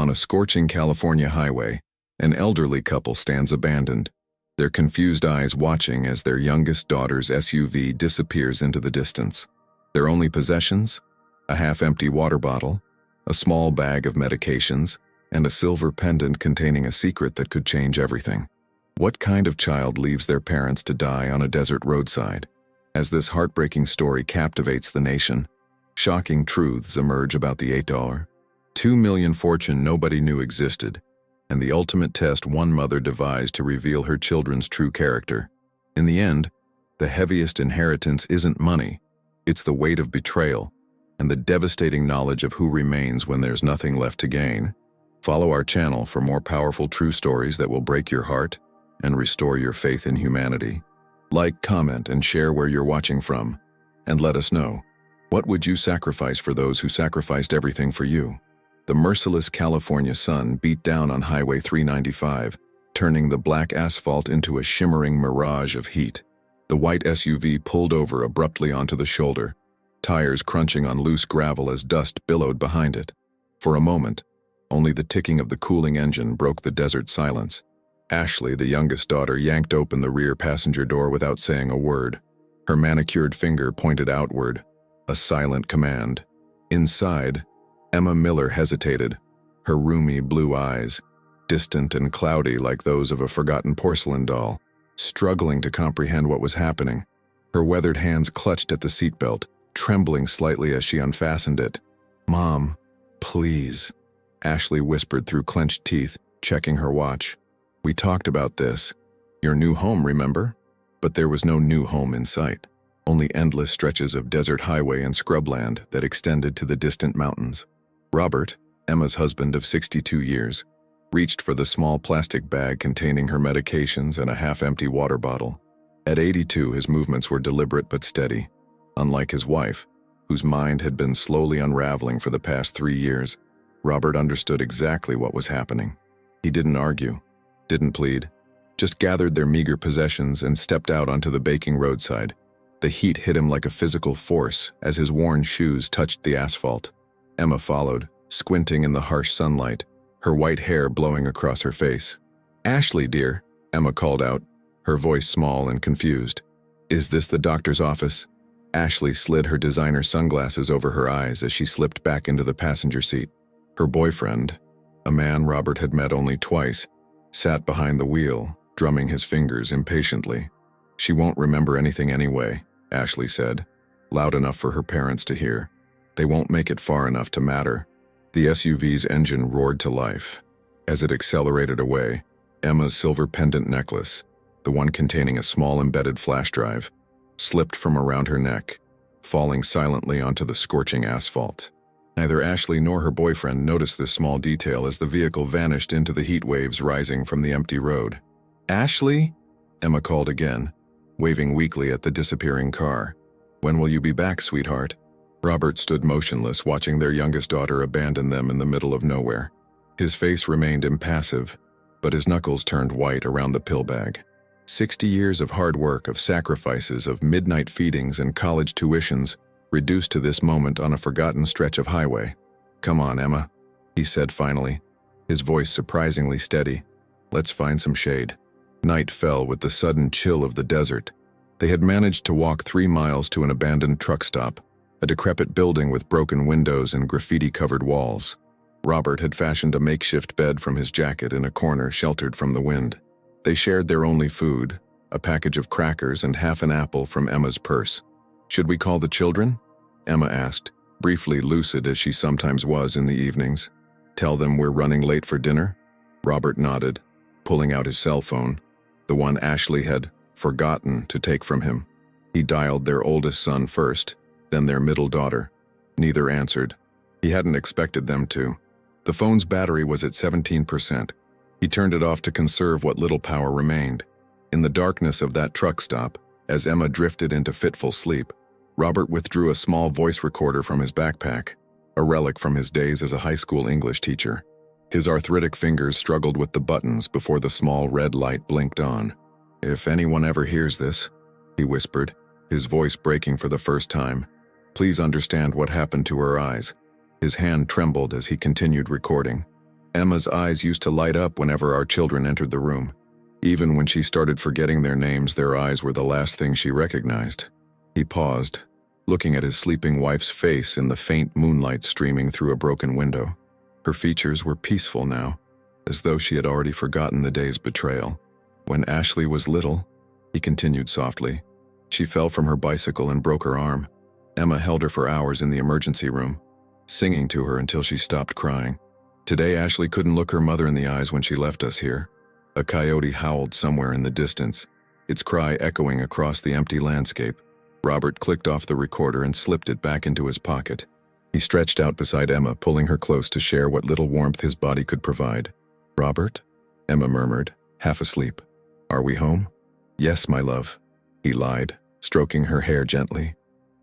On a scorching California highway, an elderly couple stands abandoned, their confused eyes watching as their youngest daughter's SUV disappears into the distance. Their only possessions? A half-empty water bottle, a small bag of medications, and a silver pendant containing a secret that could change everything. What kind of child leaves their parents to die on a desert roadside? As this heartbreaking story captivates the nation, shocking truths emerge about the $8.2 million fortune nobody knew existed, and the ultimate test one mother devised to reveal her children's true character. In the end, the heaviest inheritance isn't money, it's the weight of betrayal, and the devastating knowledge of who remains when there's nothing left to gain. Follow our channel for more powerful true stories that will break your heart and restore your faith in humanity. Like, comment, and share where you're watching from, and let us know. What would you sacrifice for those who sacrificed everything for you? The merciless California sun beat down on Highway 395, turning the black asphalt into a shimmering mirage of heat. The white SUV pulled over abruptly onto the shoulder, tires crunching on loose gravel as dust billowed behind it. For a moment, only the ticking of the cooling engine broke the desert silence. Ashley, the youngest daughter, yanked open the rear passenger door without saying a word. Her manicured finger pointed outward, a silent command. Inside, Emma Miller hesitated, her roomy blue eyes, distant and cloudy like those of a forgotten porcelain doll, struggling to comprehend what was happening. Her weathered hands clutched at the seatbelt, trembling slightly as she unfastened it. "Mom, please," Ashley whispered through clenched teeth, checking her watch. "We talked about this. Your new home, remember?" But there was no new home in sight, only endless stretches of desert highway and scrubland that extended to the distant mountains. Robert, Emma's husband of 62 years, reached for the small plastic bag containing her medications and a half-empty water bottle. At 82, his movements were deliberate but steady. Unlike his wife, whose mind had been slowly unraveling for the past 3 years, Robert understood exactly what was happening. He didn't argue, didn't plead, just gathered their meager possessions and stepped out onto the baking roadside. The heat hit him like a physical force as his worn shoes touched the asphalt. Emma followed, squinting in the harsh sunlight, her white hair blowing across her face. "Ashley, dear," Emma called out, her voice small and confused. "Is this the doctor's office?" Ashley slid her designer sunglasses over her eyes as she slipped back into the passenger seat. Her boyfriend, a man Robert had met only twice, sat behind the wheel, drumming his fingers impatiently. "She won't remember anything anyway," Ashley said, loud enough for her parents to hear. "They won't make it far enough to matter." The SUV's engine roared to life. As it accelerated away, Emma's silver pendant necklace, the one containing a small embedded flash drive, slipped from around her neck, falling silently onto the scorching asphalt. Neither Ashley nor her boyfriend noticed this small detail as the vehicle vanished into the heat waves rising from the empty road. "Ashley?" Emma called again, waving weakly at the disappearing car. "When will you be back, sweetheart?" Robert stood motionless, watching their youngest daughter abandon them in the middle of nowhere. His face remained impassive, but his knuckles turned white around the pill bag. 60 years of hard work, of sacrifices, of midnight feedings and college tuitions, reduced to this moment on a forgotten stretch of highway. "Come on, Emma," he said finally, his voice surprisingly steady. "Let's find some shade." Night fell with the sudden chill of the desert. They had managed to walk 3 miles to an abandoned truck stop, a decrepit building with broken windows and graffiti-covered walls. Robert had fashioned a makeshift bed from his jacket in a corner sheltered from the wind. They shared their only food, a package of crackers and half an apple from Emma's purse. "Should we call the children?" Emma asked, briefly lucid as she sometimes was in the evenings. "Tell them we're running late for dinner?" Robert nodded, pulling out his cell phone, the one Ashley had forgotten to take from him. He dialed their oldest son first, then their middle daughter. Neither answered. He hadn't expected them to. The phone's battery was at 17%. He turned it off to conserve what little power remained. In the darkness of that truck stop, as Emma drifted into fitful sleep, Robert withdrew a small voice recorder from his backpack, a relic from his days as a high school English teacher. His arthritic fingers struggled with the buttons before the small red light blinked on. "If anyone ever hears this," he whispered, his voice breaking for the first time, "please understand what happened to her eyes." His hand trembled as he continued recording. Emma's eyes used to light up whenever our children entered the room. Even when she started forgetting their names, their eyes were the last thing she recognized. He paused, looking at his sleeping wife's face in the faint moonlight streaming through a broken window. Her features were peaceful now, as though she had already forgotten the day's betrayal. When Ashley was little, he continued softly, she fell from her bicycle and broke her arm. Emma held her for hours in the emergency room, singing to her until she stopped crying. Today, Ashley couldn't look her mother in the eyes when she left us here. A coyote howled somewhere in the distance, its cry echoing across the empty landscape. Robert clicked off the recorder and slipped it back into his pocket. He stretched out beside Emma, pulling her close to share what little warmth his body could provide. "Robert?" Emma murmured, half asleep. "Are we home?" "Yes, my love," he lied, stroking her hair gently.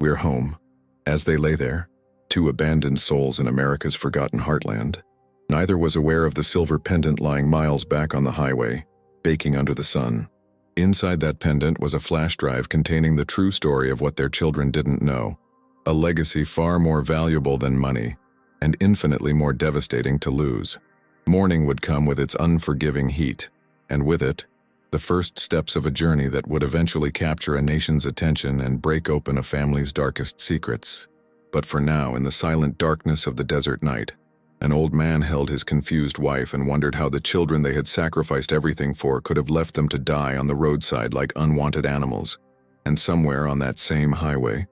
"We're home." As they lay there, two abandoned souls in America's forgotten heartland, neither was aware of the silver pendant lying miles back on the highway, baking under the sun. Inside that pendant was a flash drive containing the true story of what their children didn't know, a legacy far more valuable than money, and infinitely more devastating to lose. Morning would come with its unforgiving heat, and with it, the first steps of a journey that would eventually capture a nation's attention and break open a family's darkest secrets. But for now, in the silent darkness of the desert night, an old man held his confused wife and wondered how the children they had sacrificed everything for could have left them to die on the roadside like unwanted animals. And somewhere on that same highway,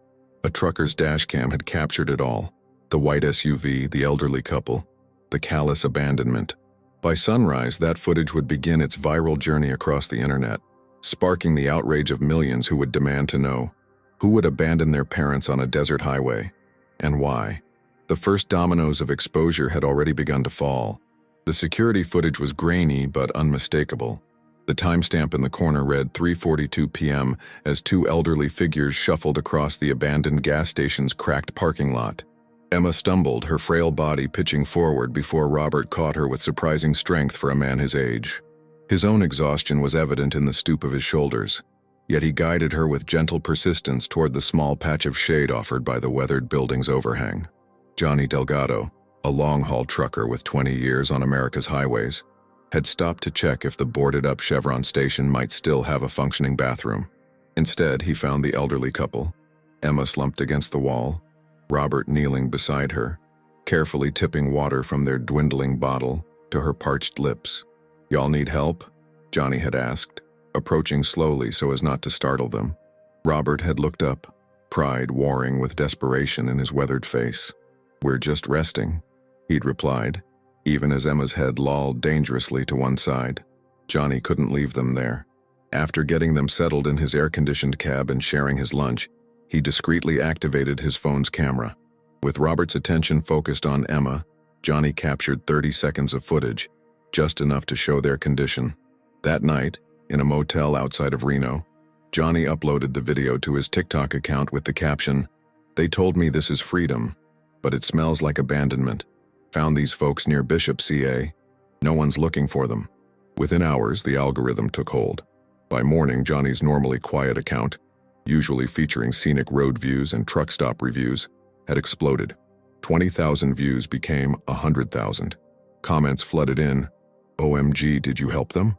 a trucker's dashcam had captured it all. The white SUV, the elderly couple, the callous abandonment. By sunrise, that footage would begin its viral journey across the internet, sparking the outrage of millions who would demand to know who would abandon their parents on a desert highway, and why. The first dominoes of exposure had already begun to fall. The security footage was grainy but unmistakable. The timestamp in the corner read 3:42 p.m. as two elderly figures shuffled across the abandoned gas station's cracked parking lot. Emma stumbled, her frail body pitching forward before Robert caught her with surprising strength for a man his age. His own exhaustion was evident in the stoop of his shoulders, yet he guided her with gentle persistence toward the small patch of shade offered by the weathered building's overhang. Johnny Delgado, a long-haul trucker with 20 years on America's highways, had stopped to check if the boarded-up Chevron station might still have a functioning bathroom. Instead, he found the elderly couple, Emma slumped against the wall, Robert kneeling beside her, carefully tipping water from their dwindling bottle to her parched lips. "Y'all need help?" Johnny had asked, approaching slowly so as not to startle them. Robert had looked up, pride warring with desperation in his weathered face. "We're just resting," he'd replied, even as Emma's head lolled dangerously to one side. Johnny couldn't leave them there. After getting them settled in his air-conditioned cab and sharing his lunch, he discreetly activated his phone's camera. With Robert's attention focused on Emma, Johnny captured 30 seconds of footage, just enough to show their condition. That night, in a motel outside of Reno, Johnny uploaded the video to his TikTok account with the caption, "They told me this is freedom, but it smells like abandonment. Found these folks near Bishop, CA. No one's looking for them." Within hours, the algorithm took hold. By morning, Johnny's normally quiet account, usually featuring scenic road views and truck stop reviews, had exploded. 20,000 views became 100,000. Comments flooded in. "OMG, did you help them?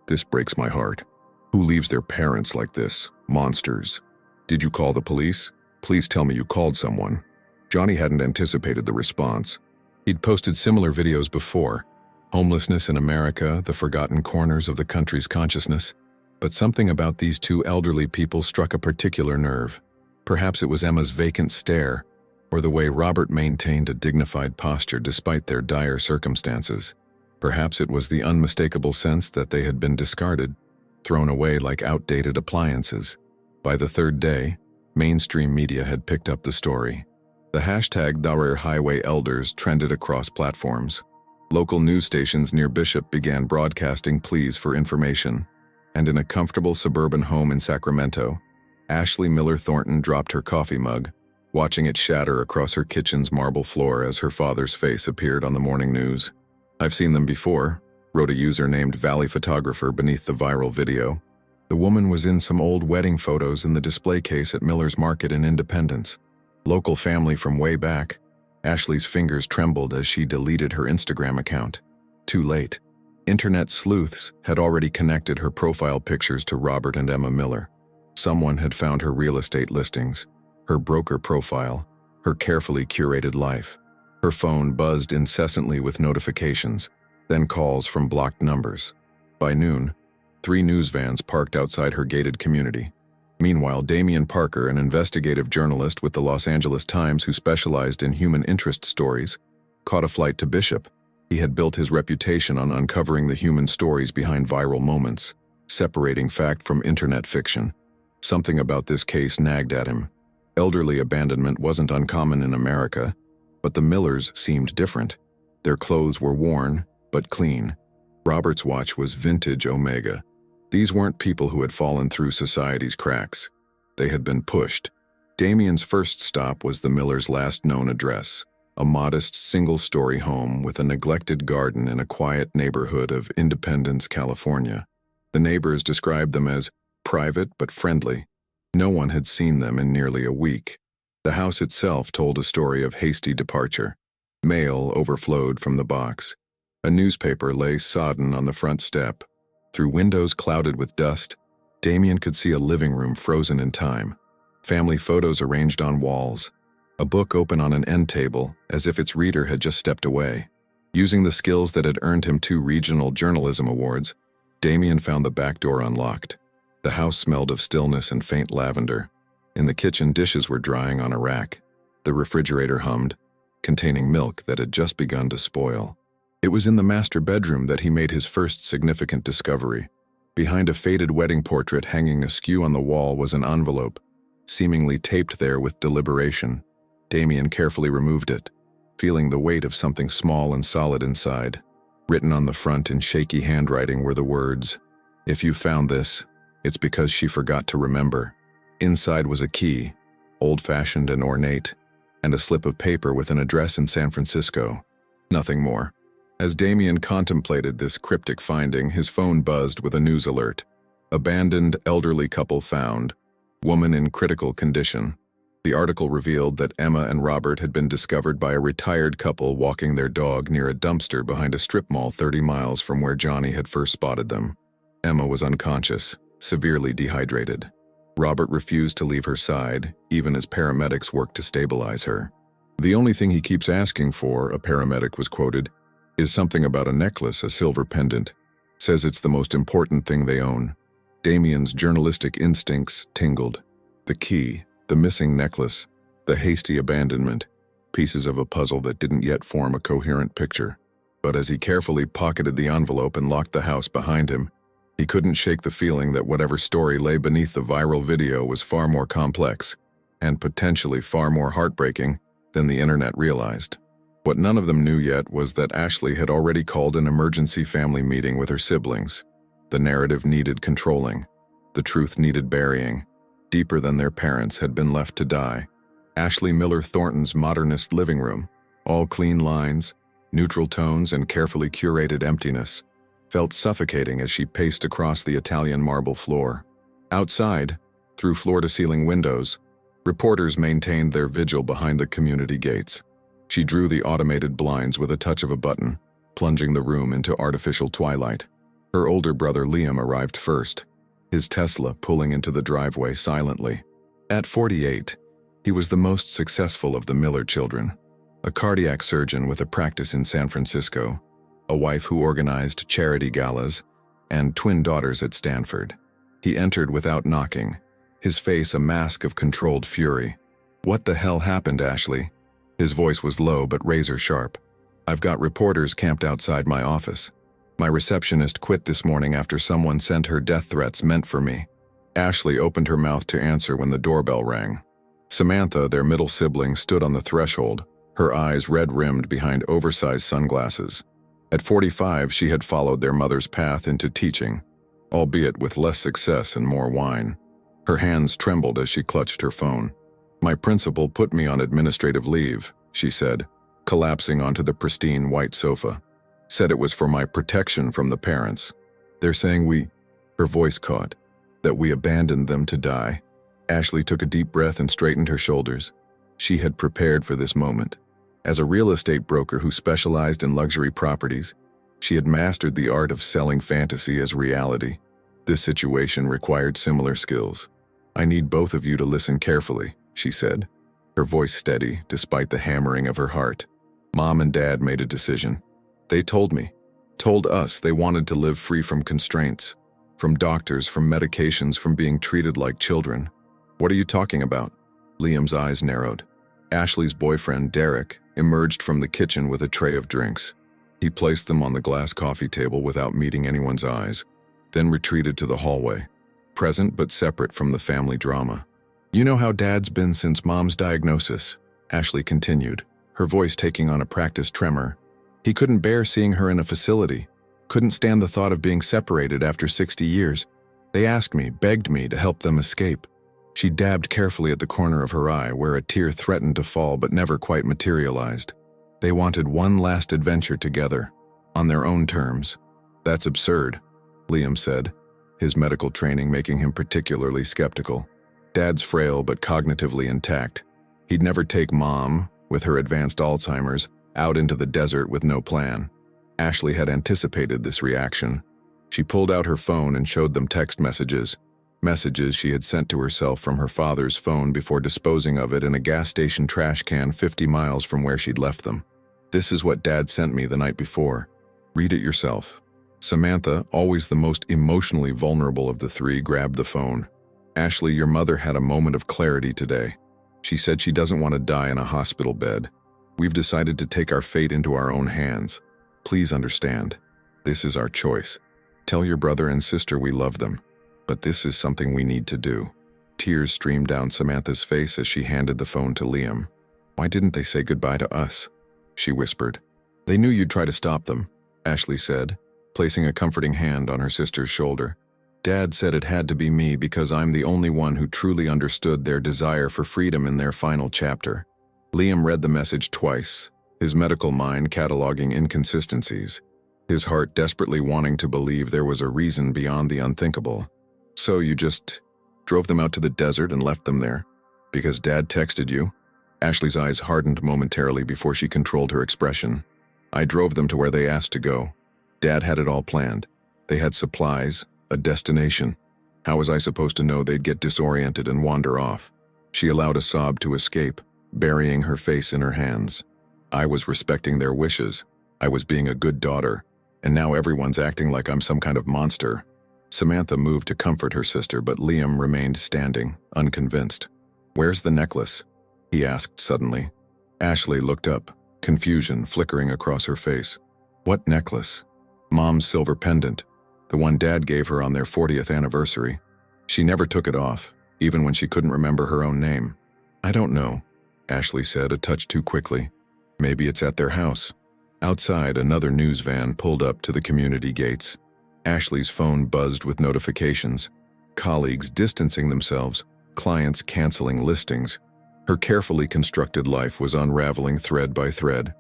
This breaks my heart. Who leaves their parents like this? Monsters. Did you call the police? Please tell me you called someone." Johnny hadn't anticipated the response. He'd posted similar videos before. Homelessness in America, the forgotten corners of the country's consciousness. But something about these two elderly people struck a particular nerve. Perhaps it was Emma's vacant stare, or the way Robert maintained a dignified posture despite their dire circumstances. Perhaps it was the unmistakable sense that they had been discarded, thrown away like outdated appliances. By the third day, mainstream media had picked up the story. The hashtag Darer Highway Elders trended across platforms. Local news stations near Bishop began broadcasting pleas for information. And in a comfortable suburban home in Sacramento, Ashley Miller Thornton dropped her coffee mug, watching it shatter across her kitchen's marble floor as her father's face appeared on the morning news. "I've seen them before," wrote a user named Valley Photographer beneath the viral video. The woman was in some old wedding photos in the display case at Miller's Market in Independence. Local family from way back. Ashley's fingers trembled as she deleted her Instagram account. Too late. Internet sleuths had already connected her profile pictures to Robert and Emma Miller. Someone had found her real estate listings, her broker profile, her carefully curated life. Her phone buzzed incessantly with notifications, then calls from blocked numbers. By noon, 3 news vans parked outside her gated community. Meanwhile, Damian Parker, an investigative journalist with the Los Angeles Times who specialized in human interest stories, caught a flight to Bishop. He had built his reputation on uncovering the human stories behind viral moments, separating fact from internet fiction. Something about this case nagged at him. Elderly abandonment wasn't uncommon in America, but the Millers seemed different. Their clothes were worn, but clean. Robert's watch was vintage Omega. These weren't people who had fallen through society's cracks. They had been pushed. Damian's first stop was the Millers' last known address, a modest single-story home with a neglected garden in a quiet neighborhood of Independence, California. The neighbors described them as private but friendly. No one had seen them in nearly a week. The house itself told a story of hasty departure. Mail overflowed from the box. A newspaper lay sodden on the front step. Through windows clouded with dust, Damian could see a living room frozen in time. Family photos arranged on walls. A book open on an end table, as if its reader had just stepped away. Using the skills that had earned him 2 regional journalism awards, Damian found the back door unlocked. The house smelled of stillness and faint lavender. In the kitchen, dishes were drying on a rack. The refrigerator hummed, containing milk that had just begun to spoil. It was in the master bedroom that he made his first significant discovery. Behind a faded wedding portrait hanging askew on the wall was an envelope, seemingly taped there with deliberation. Damian carefully removed it, feeling the weight of something small and solid inside. Written on the front in shaky handwriting were the words, "If you found this, it's because she forgot to remember." Inside was a key, old-fashioned and ornate, and a slip of paper with an address in San Francisco. Nothing more. As Damian contemplated this cryptic finding, his phone buzzed with a news alert. Abandoned elderly couple found. Woman in critical condition. The article revealed that Emma and Robert had been discovered by a retired couple walking their dog near a dumpster behind a strip mall 30 miles from where Johnny had first spotted them. Emma was unconscious, severely dehydrated. Robert refused to leave her side, even as paramedics worked to stabilize her. "The only thing he keeps asking for," a paramedic was quoted, "is something about a necklace, a silver pendant. Says it's the most important thing they own." Damian's journalistic instincts tingled. The key, the missing necklace, the hasty abandonment, pieces of a puzzle that didn't yet form a coherent picture. But as he carefully pocketed the envelope and locked the house behind him, he couldn't shake the feeling that whatever story lay beneath the viral video was far more complex, and potentially far more heartbreaking, than the internet realized. What none of them knew yet was that Ashley had already called an emergency family meeting with her siblings. The narrative needed controlling. The truth needed burying. Deeper than their parents had been left to die. Ashley Miller Thornton's modernist living room, all clean lines, neutral tones, and carefully curated emptiness, felt suffocating as she paced across the Italian marble floor. Outside, through floor-to-ceiling windows, reporters maintained their vigil behind the community gates. She drew the automated blinds with a touch of a button, plunging the room into artificial twilight. Her older brother Liam arrived first, his Tesla pulling into the driveway silently. At 48, he was the most successful of the Miller children, a cardiac surgeon with a practice in San Francisco, a wife who organized charity galas, and twin daughters at Stanford. He entered without knocking, his face a mask of controlled fury. "What the hell happened, Ashley?" His voice was low but razor sharp. "I've got reporters camped outside my office. My receptionist quit this morning after someone sent her death threats meant for me." Ashley opened her mouth to answer when the doorbell rang. Samantha, their middle sibling, stood on the threshold, her eyes red-rimmed behind oversized sunglasses. At 45, she had followed their mother's path into teaching, albeit with less success and more wine. Her hands trembled as she clutched her phone. "My principal put me on administrative leave," she said, collapsing onto the pristine white sofa. "Said it was for my protection from the parents. They're saying her voice caught, "that we abandoned them to die." Ashley took a deep breath and straightened her shoulders. She had prepared for this moment. As a real estate broker who specialized in luxury properties, She had mastered the art of selling fantasy as reality. This situation required similar skills. "I need both of you to listen carefully," she said, her voice steady despite the hammering of her heart. "Mom and Dad made a decision. They told us they wanted to live free from constraints, from doctors, from medications, from being treated like children." "What are you talking about?" Liam's eyes narrowed. Ashley's boyfriend, Derek, emerged from the kitchen with a tray of drinks. He placed them on the glass coffee table without meeting anyone's eyes, then retreated to the hallway, present but separate from the family drama. "You know how Dad's been since Mom's diagnosis," Ashley continued, her voice taking on a practiced tremor. "He couldn't bear seeing her in a facility, couldn't stand the thought of being separated after 60 years. They asked me, begged me to help them escape." She dabbed carefully at the corner of her eye where a tear threatened to fall but never quite materialized. "They wanted one last adventure together, on their own terms." "That's absurd," Liam said, his medical training making him particularly skeptical. Dad's frail but cognitively intact. He'd never take Mom, with her advanced Alzheimer's, out into the desert with no plan. Ashley had anticipated this reaction. She pulled out her phone and showed them text messages she had sent to herself from her father's phone before disposing of it in a gas station trash can 50 miles from where she'd left them. "This is what Dad sent me the night before. Read it yourself." Samantha, always the most emotionally vulnerable of the three, grabbed the phone. "Ashley, your mother had a moment of clarity today. She said she doesn't want to die in a hospital bed. We've decided to take our fate into our own hands. Please understand. This is our choice. Tell your brother and sister we love them. But this is something we need to do." Tears streamed down Samantha's face as she handed the phone to Liam. "Why didn't they say goodbye to us?" she whispered. "They knew you'd try to stop them," Ashley said, placing a comforting hand on her sister's shoulder. "Dad said it had to be me because I'm the only one who truly understood their desire for freedom in their final chapter." Liam read the message twice, his medical mind cataloging inconsistencies, his heart desperately wanting to believe there was a reason beyond the unthinkable. "So you just drove them out to the desert and left them there? Because Dad texted you?" Ashley's eyes hardened momentarily before she controlled her expression. "I drove them to where they asked to go. Dad had it all planned. They had supplies, a destination. How was I supposed to know they'd get disoriented and wander off?" She allowed a sob to escape, burying her face in her hands. "I was respecting their wishes. I was being a good daughter. And now everyone's acting like I'm some kind of monster." Samantha moved to comfort her sister, but Liam remained standing, unconvinced. "Where's the necklace?" he asked suddenly. Ashley looked up, confusion flickering across her face. "What necklace?" "Mom's silver pendant, the one Dad gave her on their 40th anniversary. She never took it off, even when she couldn't remember her own name." "I don't know," Ashley said a touch too quickly. "Maybe it's at their house." Outside, another news van pulled up to the community gates. Ashley's phone buzzed with notifications. Colleagues distancing themselves, clients canceling listings. Her carefully constructed life was unraveling thread by thread.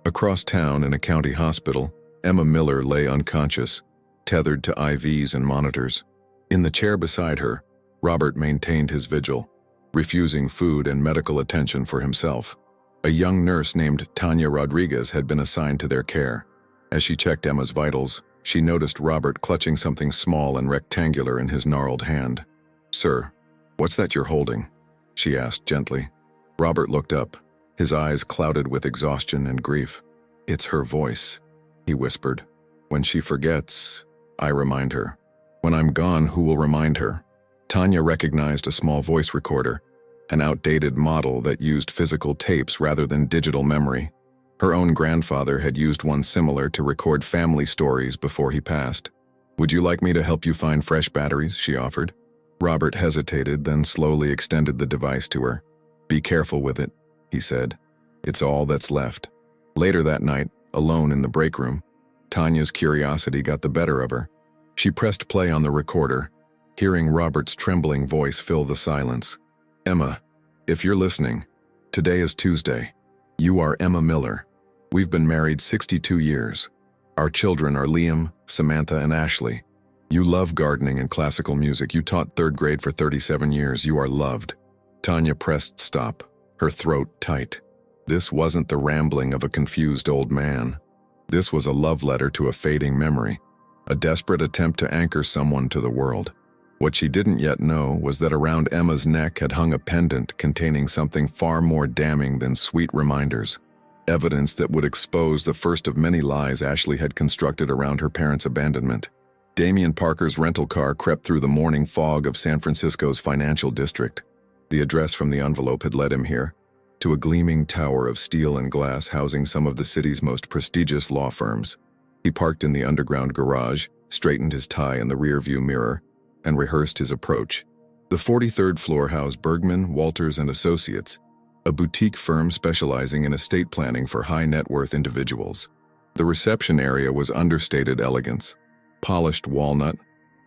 Across town in a county hospital, Emma Miller lay unconscious, tethered to IVs and monitors. In the chair beside her, Robert maintained his vigil, refusing food and medical attention for himself. A young nurse named Tanya Rodriguez had been assigned to their care. As she checked Emma's vitals, she noticed Robert clutching something small and rectangular in his gnarled hand. "Sir, what's that you're holding?" she asked gently. Robert looked up, his eyes clouded with exhaustion and grief. "It's her voice," he whispered. "When she forgets, I remind her. When I'm gone, who will remind her?" Tanya recognized a small voice recorder, an outdated model that used physical tapes rather than digital memory. Her own grandfather had used one similar to record family stories before he passed. "Would you like me to help you find fresh batteries?" she offered. Robert hesitated, then slowly extended the device to her. "Be careful with it," he said. "It's all that's left." Later that night, alone in the break room, Tanya's curiosity got the better of her. She pressed play on the recorder, hearing Robert's trembling voice fill the silence. "Emma, if you're listening, today is Tuesday. You are Emma Miller. We've been married 62 years. Our children are Liam, Samantha, and Ashley. You love gardening and classical music. You taught 3rd grade for 37 years. You are loved." Tanya pressed stop, her throat tight. This wasn't the rambling of a confused old man. This was a love letter to a fading memory, a desperate attempt to anchor someone to the world. What she didn't yet know was that around Emma's neck had hung a pendant containing something far more damning than sweet reminders, evidence that would expose the first of many lies Ashley had constructed around her parents' abandonment. Damian Parker's rental car crept through the morning fog of San Francisco's financial district. The address from the envelope had led him here, to a gleaming tower of steel and glass housing some of the city's most prestigious law firms. He parked in the underground garage, straightened his tie in the rearview mirror, and rehearsed his approach. The 43rd floor housed Bergman, Walters & Associates, a boutique firm specializing in estate planning for high-net-worth individuals. The reception area was understated elegance. Polished walnut,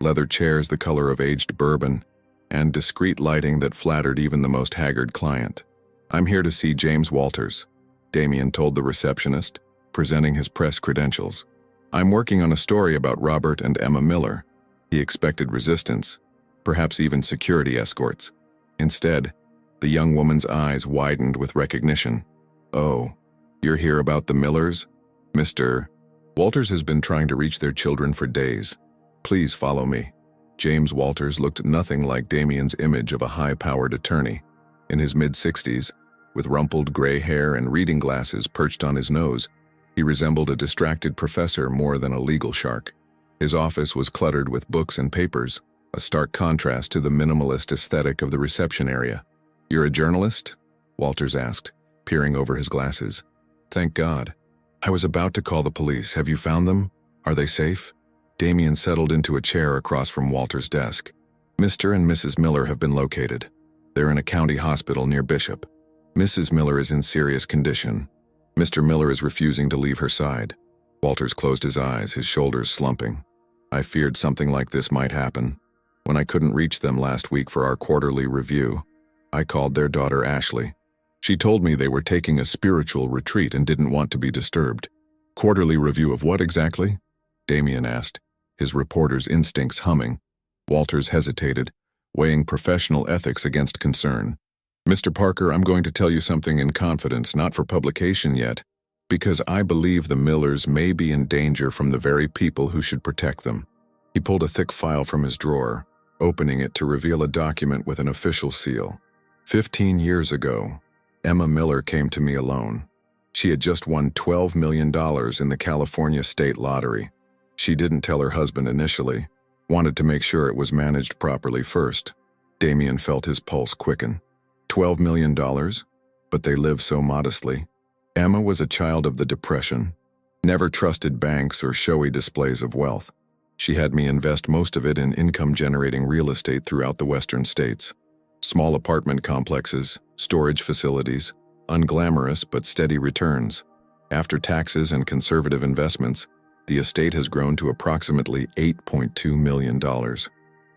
leather chairs the color of aged bourbon, and discreet lighting that flattered even the most haggard client. "I'm here to see James Walters," Damian told the receptionist, presenting his press credentials. "I'm working on a story about Robert and Emma Miller." He expected resistance, perhaps even security escorts. Instead, the young woman's eyes widened with recognition. "Oh, you're here about the Millers? Mr. Walters has been trying to reach their children for days. Please follow me." James Walters looked nothing like Damian's image of a high-powered attorney. In his mid-60s, with rumpled gray hair and reading glasses perched on his nose, he resembled a distracted professor more than a legal shark. His office was cluttered with books and papers, a stark contrast to the minimalist aesthetic of the reception area. "You're a journalist?" Walters asked, peering over his glasses. "Thank God. I was about to call the police. Have you found them? Are they safe?" Damian settled into a chair across from Walters' desk. "Mr. and Mrs. Miller have been located. They're in a county hospital near Bishop. Mrs. Miller is in serious condition. Mr. Miller is refusing to leave her side." Walters closed his eyes, his shoulders slumping. "I feared something like this might happen. When I couldn't reach them last week for our quarterly review, I called their daughter Ashley. She told me they were taking a spiritual retreat and didn't want to be disturbed." "Quarterly review of what exactly?" Damian asked, his reporter's instincts humming. Walters hesitated, weighing professional ethics against concern. "Mr. Parker, I'm going to tell you something in confidence, not for publication yet, because I believe the Millers may be in danger from the very people who should protect them." He pulled a thick file from his drawer, opening it to reveal a document with an official seal. 15 years ago, Emma Miller came to me alone. She had just won $12 million in the California state lottery. She didn't tell her husband initially, wanted to make sure it was managed properly first. Damian felt his pulse quicken. $12 million? But they live so modestly. Emma was a child of the Depression, never trusted banks or showy displays of wealth. She had me invest most of it in income-generating real estate throughout the western states. Small apartment complexes, storage facilities, unglamorous but steady returns. After taxes and conservative investments, the estate has grown to approximately $8.2 million.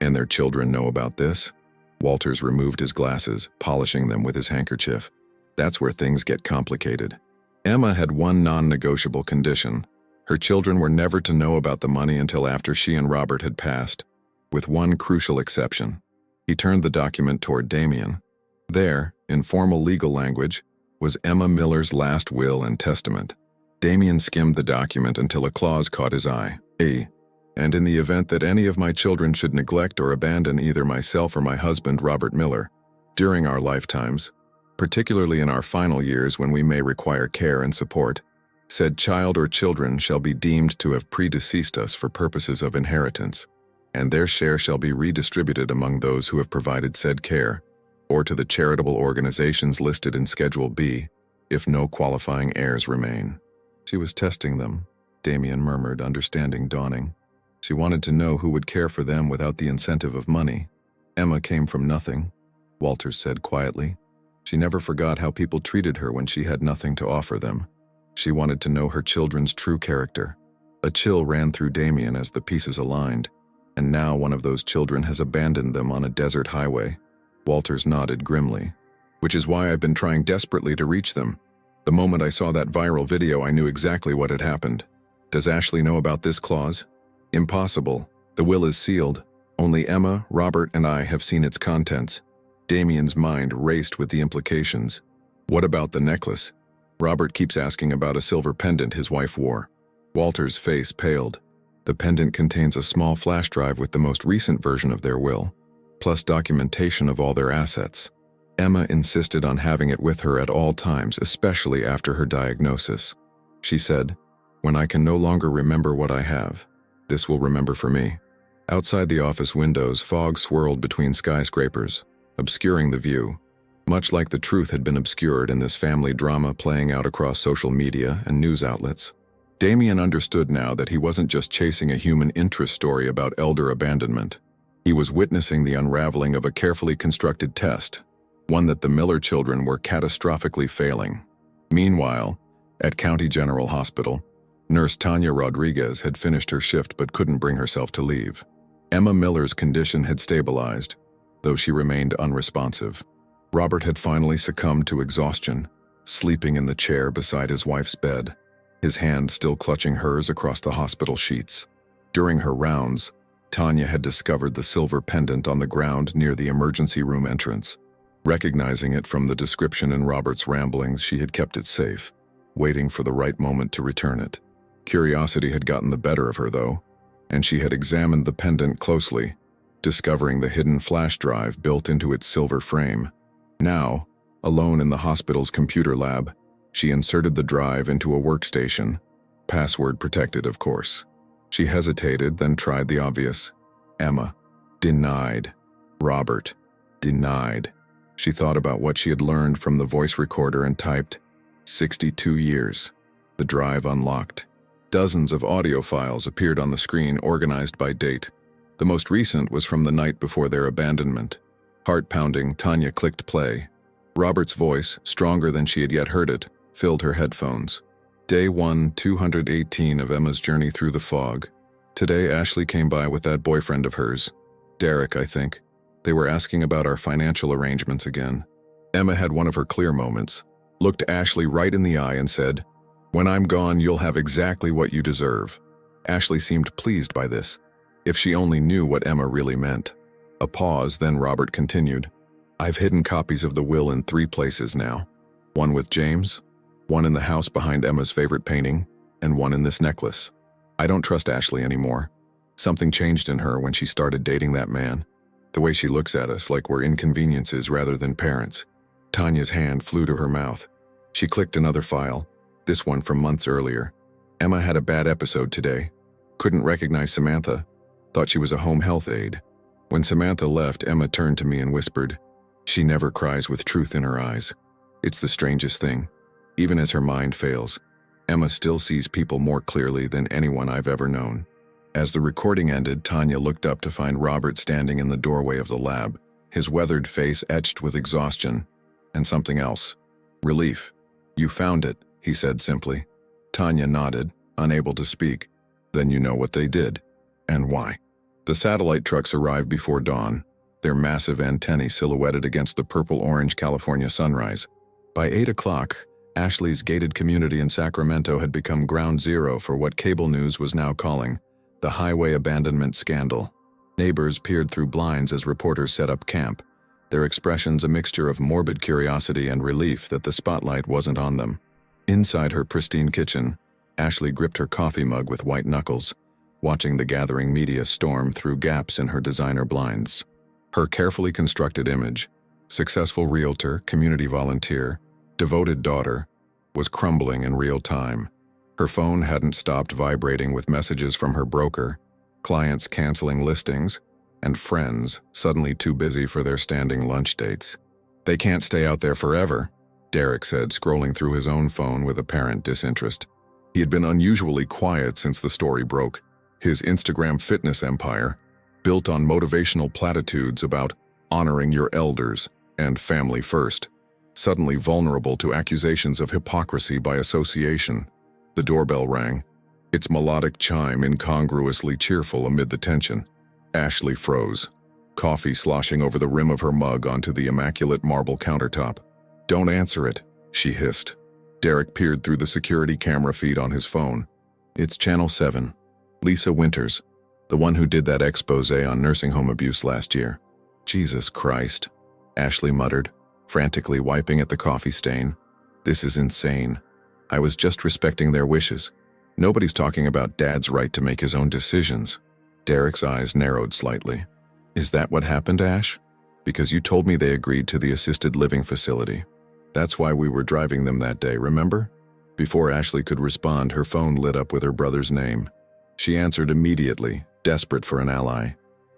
And their children know about this? Walters removed his glasses, polishing them with his handkerchief. That's where things get complicated. Emma had one non-negotiable condition. Her children were never to know about the money until after she and Robert had passed, with one crucial exception. He turned the document toward Damian. There, in formal legal language, was Emma Miller's last will and testament. Damian skimmed the document until a clause caught his eye. And in the event that any of my children should neglect or abandon either myself or my husband, Robert Miller, during our lifetimes, particularly in our final years when we may require care and support, said child or children shall be deemed to have predeceased us for purposes of inheritance, and their share shall be redistributed among those who have provided said care, or to the charitable organizations listed in Schedule B, if no qualifying heirs remain. She was testing them, Damian murmured, understanding dawning. She wanted to know who would care for them without the incentive of money. Emma came from nothing, Walters said quietly. She never forgot how people treated her when she had nothing to offer them. She wanted to know her children's true character. A chill ran through Damian as the pieces aligned, and now one of those children has abandoned them on a desert highway. Walters nodded grimly. Which is why I've been trying desperately to reach them. The moment I saw that viral video, I knew exactly what had happened. Does Ashley know about this clause? Impossible. The will is sealed. Only Emma, Robert, and I have seen its contents. Damian's mind raced with the implications. What about the necklace? Robert keeps asking about a silver pendant his wife wore. Walter's face paled. The pendant contains a small flash drive with the most recent version of their will, plus documentation of all their assets. Emma insisted on having it with her at all times, especially after her diagnosis. She said, "When I can no longer remember what I have, this will remember for me." Outside the office windows, fog swirled between skyscrapers, obscuring the view, much like the truth had been obscured in this family drama playing out across social media and news outlets. Damien understood now that he wasn't just chasing a human interest story about elder abandonment. He was witnessing the unraveling of a carefully constructed test, one that the Miller children were catastrophically failing. Meanwhile, at County General Hospital, Nurse Tanya Rodriguez had finished her shift but couldn't bring herself to leave. Emma Miller's condition had stabilized, though she remained unresponsive. Robert had finally succumbed to exhaustion, sleeping in the chair beside his wife's bed, his hand still clutching hers across the hospital sheets. During her rounds, Tanya had discovered the silver pendant on the ground near the emergency room entrance. Recognizing it from the description in Robert's ramblings, she had kept it safe, waiting for the right moment to return it. Curiosity had gotten the better of her, though, and she had examined the pendant closely, discovering the hidden flash drive built into its silver frame. Now, alone in the hospital's computer lab, she inserted the drive into a workstation, password protected, of course. She hesitated, then tried the obvious. Emma. Denied. Robert. Denied. She thought about what she had learned from the voice recorder and typed, 62 years. The drive unlocked. Dozens of audio files appeared on the screen, organized by date. The most recent was from the night before their abandonment. Heart-pounding, Tanya clicked play. Robert's voice, stronger than she had yet heard it, filled her headphones. Day 1, 218 of Emma's journey through the fog. Today, Ashley came by with that boyfriend of hers. Derek, I think. They were asking about our financial arrangements again. Emma had one of her clear moments, looked Ashley right in the eye and said, "When I'm gone, you'll have exactly what you deserve." Ashley seemed pleased by this. If she only knew what Emma really meant. A pause, then Robert continued. "I've hidden copies of the will in 3 places now. One with James, one in the house behind Emma's favorite painting, and one in this necklace. I don't trust Ashley anymore. Something changed in her when she started dating that man. The way she looks at us, like we're inconveniences rather than parents." Tanya's hand flew to her mouth. She clicked another file, this one from months earlier. Emma had a bad episode today. Couldn't recognize Samantha. Thought she was a home health aide. When Samantha left, Emma turned to me and whispered, "She never cries with truth in her eyes." It's the strangest thing. Even as her mind fails, Emma still sees people more clearly than anyone I've ever known. As the recording ended, Tanya looked up to find Robert standing in the doorway of the lab, his weathered face etched with exhaustion, and something else. Relief. "You found it," he said simply. Tanya nodded, unable to speak. "Then you know what they did. And why." The satellite trucks arrived before dawn, their massive antennae silhouetted against the purple-orange California sunrise. By 8 o'clock, Ashley's gated community in Sacramento had become ground zero for what cable news was now calling the highway abandonment scandal. Neighbors peered through blinds as reporters set up camp, their expressions a mixture of morbid curiosity and relief that the spotlight wasn't on them. Inside her pristine kitchen, Ashley gripped her coffee mug with white knuckles, watching the gathering media storm through gaps in her designer blinds. Her carefully constructed image, successful realtor, community volunteer, devoted daughter, was crumbling in real time. Her phone hadn't stopped vibrating with messages from her broker, clients canceling listings, and friends suddenly too busy for their standing lunch dates. "They can't stay out there forever," Derek said, scrolling through his own phone with apparent disinterest. He had been unusually quiet since the story broke. His Instagram fitness empire, built on motivational platitudes about honoring your elders and family first, suddenly vulnerable to accusations of hypocrisy by association. The doorbell rang, its melodic chime incongruously cheerful amid the tension. Ashley froze, coffee sloshing over the rim of her mug onto the immaculate marble countertop. "Don't answer it," she hissed. Derek peered through the security camera feed on his phone. "It's Channel 7. Lisa Winters, the one who did that expose on nursing home abuse last year." "Jesus Christ," Ashley muttered, frantically wiping at the coffee stain. "This is insane. I was just respecting their wishes." Nobody's talking about Dad's right to make his own decisions. Derek's eyes narrowed slightly. Is that what happened, Ash? Because you told me they agreed to the assisted living facility. That's why we were driving them that day, remember? Before Ashley could respond, her phone lit up with her brother's name. She answered immediately, desperate for an ally.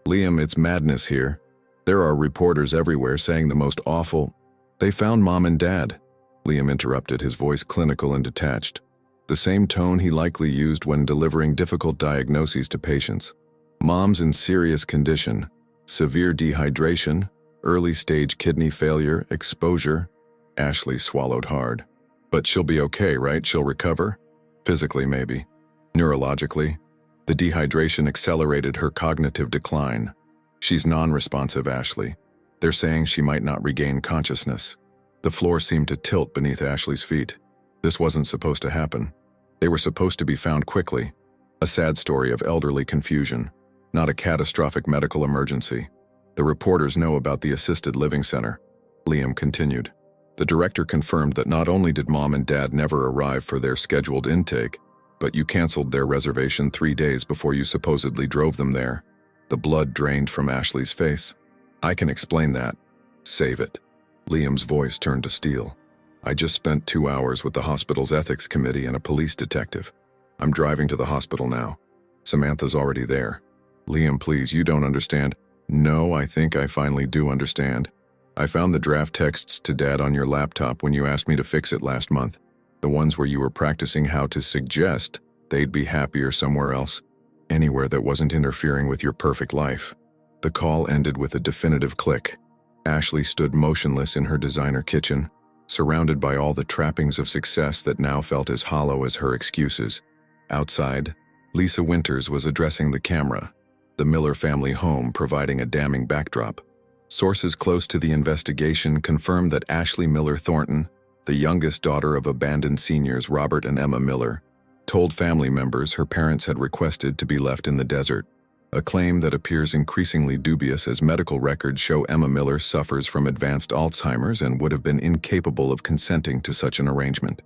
Liam, it's madness here. There are reporters everywhere saying the most awful. They found Mom and Dad. Liam interrupted, his voice clinical and detached. The same tone he likely used when delivering difficult diagnoses to patients. Mom's in serious condition. Severe dehydration, early-stage kidney failure, exposure. Ashley swallowed hard. But she'll be okay, right? She'll recover? Physically, maybe. Neurologically, the dehydration accelerated her cognitive decline. She's non-responsive, Ashley. They're saying she might not regain consciousness. The floor seemed to tilt beneath Ashley's feet. This wasn't supposed to happen. They were supposed to be found quickly. A sad story of elderly confusion, not a catastrophic medical emergency. The reporters know about the assisted living center. Liam continued. The director confirmed that not only did Mom and Dad never arrive for their scheduled intake, but you canceled their reservation 3 days before you supposedly drove them there. The blood drained from Ashley's face. I can explain that. Save it. Liam's voice turned to steel. I just spent 2 hours with the hospital's ethics committee and a police detective. I'm driving to the hospital now. Samantha's already there. Liam, please, you don't understand. No, I think I finally do understand. I found the draft texts to Dad on your laptop when you asked me to fix it last month. The ones where you were practicing how to suggest they'd be happier somewhere else. Anywhere that wasn't interfering with your perfect life. The call ended with a definitive click. Ashley stood motionless in her designer kitchen, surrounded by all the trappings of success that now felt as hollow as her excuses. Outside, Lisa Winters was addressing the camera, the Miller family home providing a damning backdrop. Sources close to the investigation confirmed that Ashley Miller Thornton, the youngest daughter of abandoned seniors Robert and Emma Miller, told family members her parents had requested to be left in the desert, a claim that appears increasingly dubious as medical records show Emma Miller suffers from advanced Alzheimer's and would have been incapable of consenting to such an arrangement.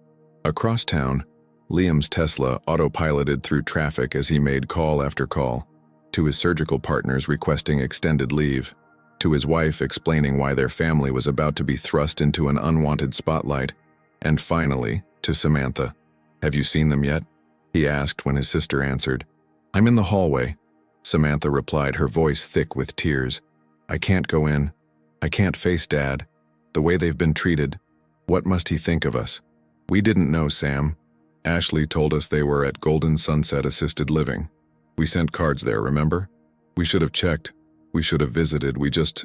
Across town, Liam's Tesla autopiloted through traffic as he made call after call, to his surgical partners requesting extended leave, to his wife explaining why their family was about to be thrust into an unwanted spotlight, and finally, to Samantha. Have you seen them yet? He asked when his sister answered. I'm in the hallway. Samantha replied, her voice thick with tears. I can't go in. I can't face Dad. The way they've been treated. What must he think of us? We didn't know, Sam. Ashley told us they were at Golden Sunset Assisted Living. We sent cards there, remember? We should have checked. We should have visited. We just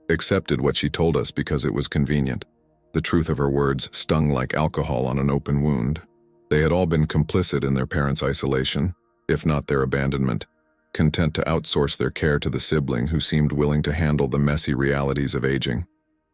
accepted what she told us because it was convenient. The truth of her words stung like alcohol on an open wound. They had all been complicit in their parents' isolation, if not their abandonment, content to outsource their care to the sibling who seemed willing to handle the messy realities of aging.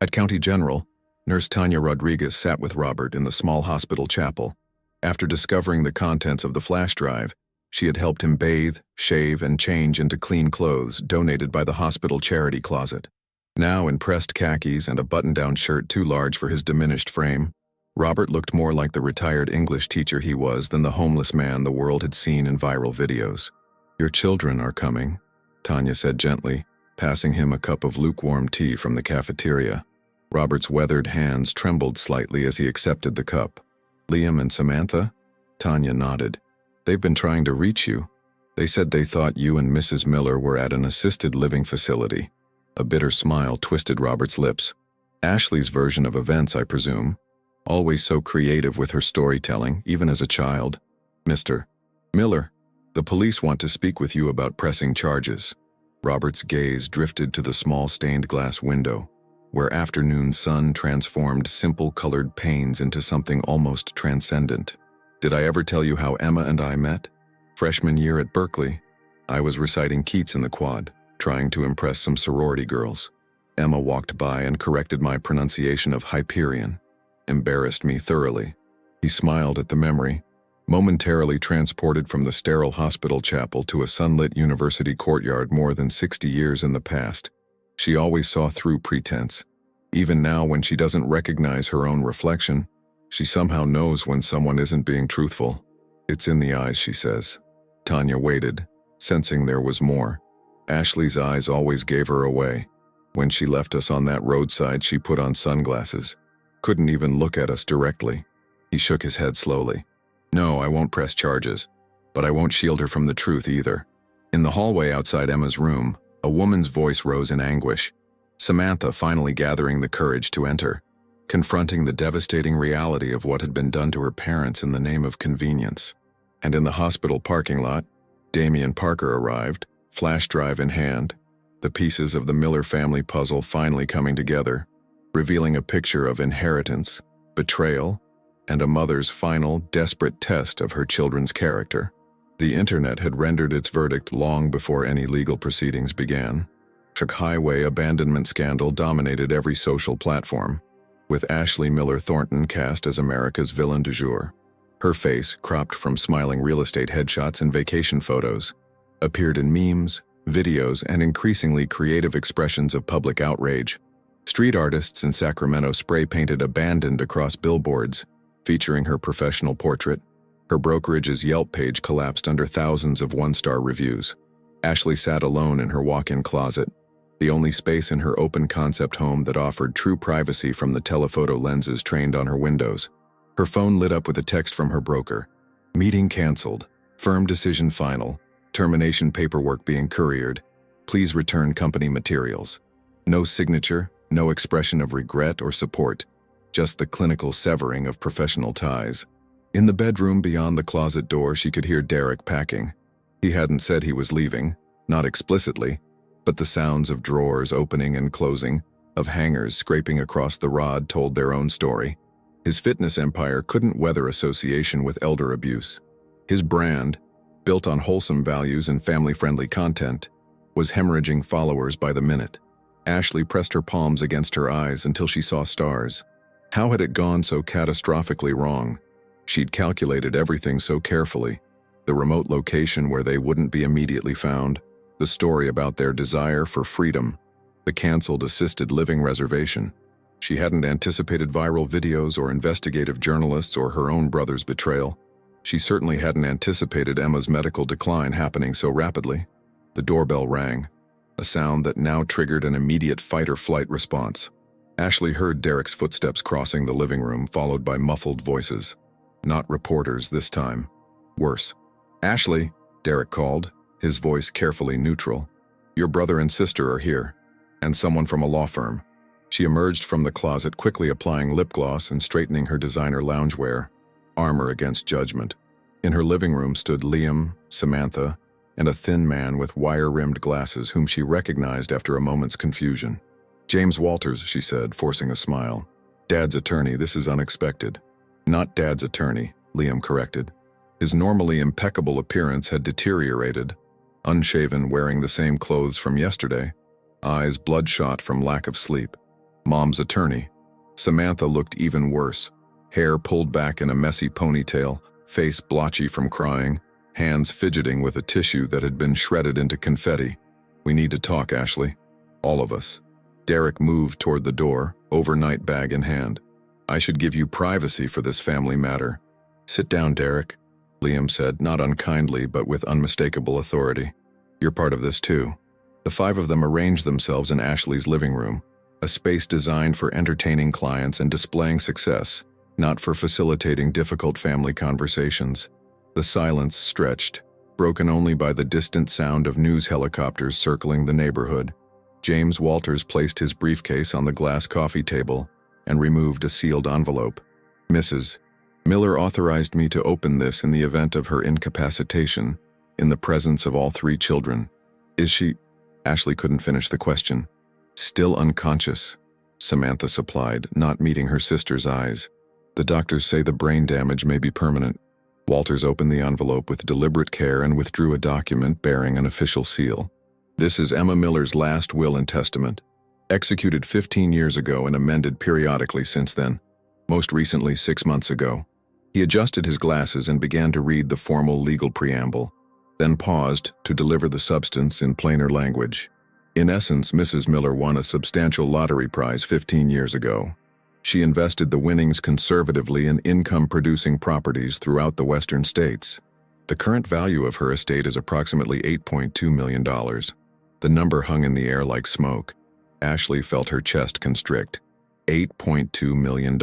At County General, Nurse Tanya Rodriguez sat with Robert in the small hospital chapel. After discovering the contents of the flash drive, she had helped him bathe, shave, and change into clean clothes donated by the hospital charity closet. Now in pressed khakis and a button-down shirt too large for his diminished frame, Robert looked more like the retired English teacher he was than the homeless man the world had seen in viral videos. Your children are coming, Tanya said gently, passing him a cup of lukewarm tea from the cafeteria. Robert's weathered hands trembled slightly as he accepted the cup. Liam and Samantha? Tanya nodded. They've been trying to reach you. They said they thought you and Mrs. Miller were at an assisted living facility. A bitter smile twisted Robert's lips. Ashley's version of events, I presume. Always so creative with her storytelling, even as a child. Mr. Miller, the police want to speak with you about pressing charges. Robert's gaze drifted to the small stained glass window, where afternoon sun transformed simple colored panes into something almost transcendent. Did I ever tell you how Emma and I met? Freshman year at Berkeley, I was reciting Keats in the quad, trying to impress some sorority girls. Emma walked by and corrected my pronunciation of Hyperion. Embarrassed me thoroughly. He smiled at the memory, momentarily transported from the sterile hospital chapel to a sunlit university courtyard more than 60 years in the past. She always saw through pretense. Even now, when she doesn't recognize her own reflection, she somehow knows when someone isn't being truthful. It's in the eyes, she says. Tanya waited, sensing there was more. Ashley's eyes always gave her away. When she left us on that roadside, she put on sunglasses. Couldn't even look at us directly. He shook his head slowly. No, I won't press charges, but I won't shield her from the truth either. In the hallway outside Emma's room, a woman's voice rose in anguish. Samantha finally gathering the courage to enter, confronting the devastating reality of what had been done to her parents in the name of convenience. And in the hospital parking lot, Damian Parker arrived, flash drive in hand, the pieces of the Miller family puzzle finally coming together, revealing a picture of inheritance, betrayal, and a mother's final, desperate test of her children's character. The internet had rendered its verdict long before any legal proceedings began. The highway abandonment scandal dominated every social platform, with Ashley Miller Thornton cast as America's villain du jour. Her face, cropped from smiling real estate headshots and vacation photos, appeared in memes, videos, and increasingly creative expressions of public outrage. Street artists in Sacramento spray-painted "abandoned" across billboards, featuring her professional portrait. Her brokerage's Yelp page collapsed under thousands of one-star reviews. Ashley sat alone in her walk-in closet, the only space in her open-concept home that offered true privacy from the telephoto lenses trained on her windows. Her phone lit up with a text from her broker. Meeting canceled. Firm decision final. Termination paperwork being couriered. Please return company materials. No signature, no expression of regret or support, just the clinical severing of professional ties. In the bedroom beyond the closet door, she could hear Derek packing. He hadn't said he was leaving, not explicitly, but the sounds of drawers opening and closing, of hangers scraping across the rod told their own story. His fitness empire couldn't weather association with elder abuse. His brand, built on wholesome values and family-friendly content, was hemorrhaging followers by the minute. Ashley pressed her palms against her eyes until she saw stars. How had it gone so catastrophically wrong? She'd calculated everything so carefully. The remote location where they wouldn't be immediately found, the story about their desire for freedom, the canceled assisted living reservation. She hadn't anticipated viral videos or investigative journalists or her own brother's betrayal. She certainly hadn't anticipated Emma's medical decline happening so rapidly. The doorbell rang, a sound that now triggered an immediate fight-or-flight response. Ashley heard Derek's footsteps crossing the living room, followed by muffled voices. Not reporters this time. Worse. Ashley, Derek called, his voice carefully neutral. Your brother and sister are here, and someone from a law firm. She emerged from the closet, quickly applying lip gloss and straightening her designer loungewear, armor against judgment. In her living room stood Liam, Samantha, and a thin man with wire-rimmed glasses whom she recognized after a moment's confusion. James Walters, she said, forcing a smile. Dad's attorney, this is unexpected. Not Dad's attorney, Liam corrected. His normally impeccable appearance had deteriorated, unshaven, wearing the same clothes from yesterday, eyes bloodshot from lack of sleep. Mom's attorney. Samantha looked even worse, hair pulled back in a messy ponytail, face blotchy from crying, hands fidgeting with a tissue that had been shredded into confetti. We need to talk, Ashley. All of us. Derek moved toward the door, overnight bag in hand. I should give you privacy for this family matter. Sit down, Derek, Liam said, not unkindly but with unmistakable authority. You're part of this too. The five of them arranged themselves in Ashley's living room, a space designed for entertaining clients and displaying success, not for facilitating difficult family conversations. The silence stretched, broken only by the distant sound of news helicopters circling the neighborhood. James Walters placed his briefcase on the glass coffee table and removed a sealed envelope. Mrs. Miller authorized me to open this in the event of her incapacitation, in the presence of all three children. Is she? Ashley couldn't finish the question. Still unconscious, Samantha supplied, not meeting her sister's eyes. The doctors say the brain damage may be permanent. Walters opened the envelope with deliberate care and withdrew a document bearing an official seal. This is Emma Miller's last will and testament, executed 15 years ago and amended periodically since then, most recently 6 months ago. He adjusted his glasses and began to read the formal legal preamble, then paused to deliver the substance in plainer language. In essence, Mrs. Miller won a substantial lottery prize 15 years ago. She invested the winnings conservatively in income-producing properties throughout the western states. The current value of her estate is approximately $8.2 million. The number hung in the air like smoke. Ashley felt her chest constrict. $8.2 million.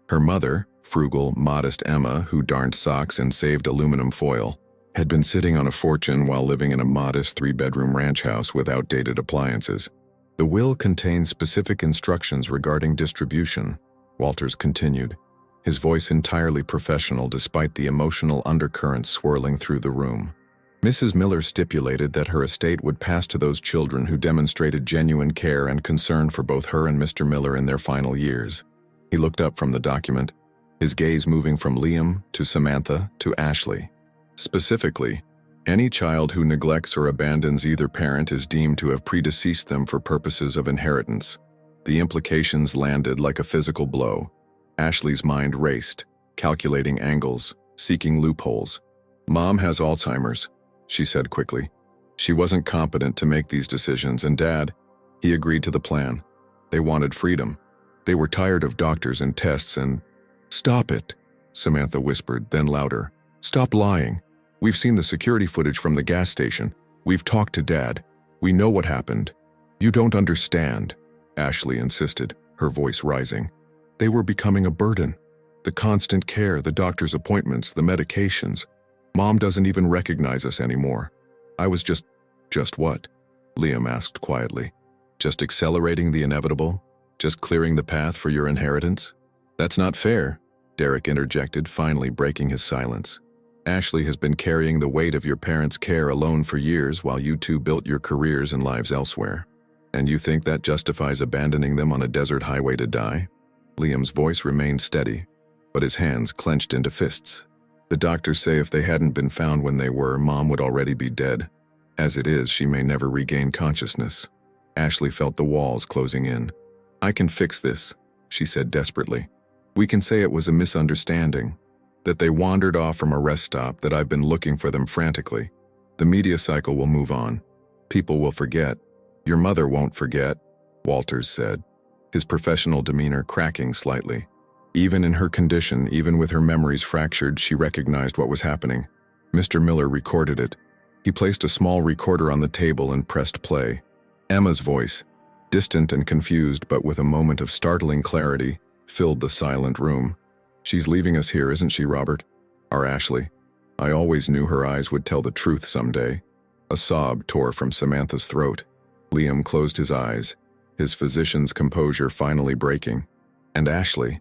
Her mother, frugal, modest Emma, who darned socks and saved aluminum foil, had been sitting on a fortune while living in a modest 3-bedroom ranch house with outdated appliances. The will contained specific instructions regarding distribution, Walters continued, his voice entirely professional despite the emotional undercurrents swirling through the room. Mrs. Miller stipulated that her estate would pass to those children who demonstrated genuine care and concern for both her and Mr. Miller in their final years. He looked up from the document, his gaze moving from Liam to Samantha to Ashley. Specifically, any child who neglects or abandons either parent is deemed to have predeceased them for purposes of inheritance. The implications landed like a physical blow. Ashley's mind raced, calculating angles, seeking loopholes. "Mom has Alzheimer's," she said quickly. She wasn't competent to make these decisions, and Dad, he agreed to the plan. They wanted freedom. They were tired of doctors and tests and— "Stop it," Samantha whispered, then louder. "Stop lying. We've seen the security footage from the gas station. We've talked to Dad. We know what happened." "You don't understand," Ashley insisted, her voice rising. "They were becoming a burden. The constant care, the doctor's appointments, the medications. Mom doesn't even recognize us anymore." "I was just what?" Liam asked quietly. "Just accelerating the inevitable? Just clearing the path for your inheritance?" "That's not fair," Derek interjected, finally breaking his silence. "Ashley has been carrying the weight of your parents' care alone for years while you two built your careers and lives elsewhere. And you think that justifies abandoning them on a desert highway to die?" Liam's voice remained steady, but his hands clenched into fists. "The doctors say if they hadn't been found when they were, Mom would already be dead. As it is, she may never regain consciousness." Ashley felt the walls closing in. "I can fix this," she said desperately. "We can say it was a misunderstanding, that they wandered off from a rest stop, that I've been looking for them frantically. The media cycle will move on. People will forget. Your mother won't forget," Walters said, his professional demeanor cracking slightly. Even in her condition, even with her memories fractured, she recognized what was happening. Mr. Miller recorded it. He placed a small recorder on the table and pressed play. Emma's voice, distant and confused but with a moment of startling clarity, filled the silent room. "She's leaving us here, isn't she, Robert? Our Ashley. I always knew her eyes would tell the truth someday." A sob tore from Samantha's throat. Liam closed his eyes, his physician's composure finally breaking. And Ashley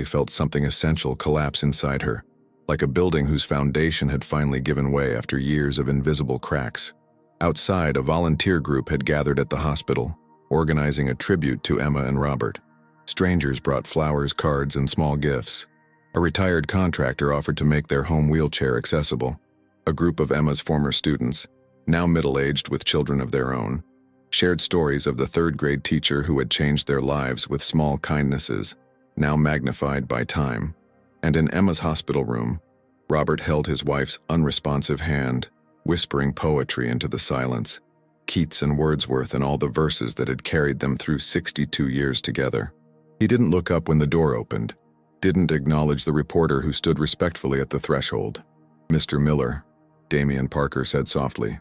felt something essential collapse inside her, like a building whose foundation had finally given way after years of invisible cracks. Outside, a volunteer group had gathered at the hospital, organizing a tribute to Emma and Robert. Strangers brought flowers, cards, and small gifts. A retired contractor offered to make their home wheelchair accessible. A group of Emma's former students, now middle-aged with children of their own, shared stories of the third-grade teacher who had changed their lives with small kindnesses, now magnified by time. And in Emma's hospital room, Robert held his wife's unresponsive hand, whispering poetry into the silence, Keats and Wordsworth and all the verses that had carried them through 62 years together. He didn't look up when the door opened, didn't acknowledge the reporter who stood respectfully at the threshold. "Mr. Miller," Damian Parker said softly,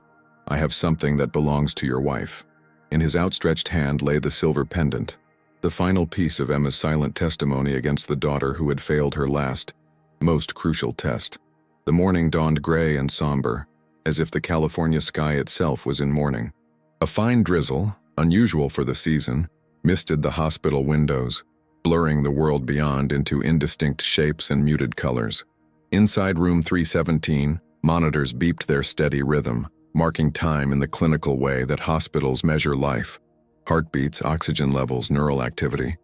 "I have something that belongs to your wife." In his outstretched hand lay the silver pendant, the final piece of Emma's silent testimony against the daughter who had failed her last, most crucial test. The morning dawned gray and somber, as if the California sky itself was in mourning. A fine drizzle, unusual for the season, misted the hospital windows, blurring the world beyond into indistinct shapes and muted colors. Inside room 317, monitors beeped their steady rhythm, marking time in the clinical way that hospitals measure life. Heartbeats, oxygen levels, neural activity.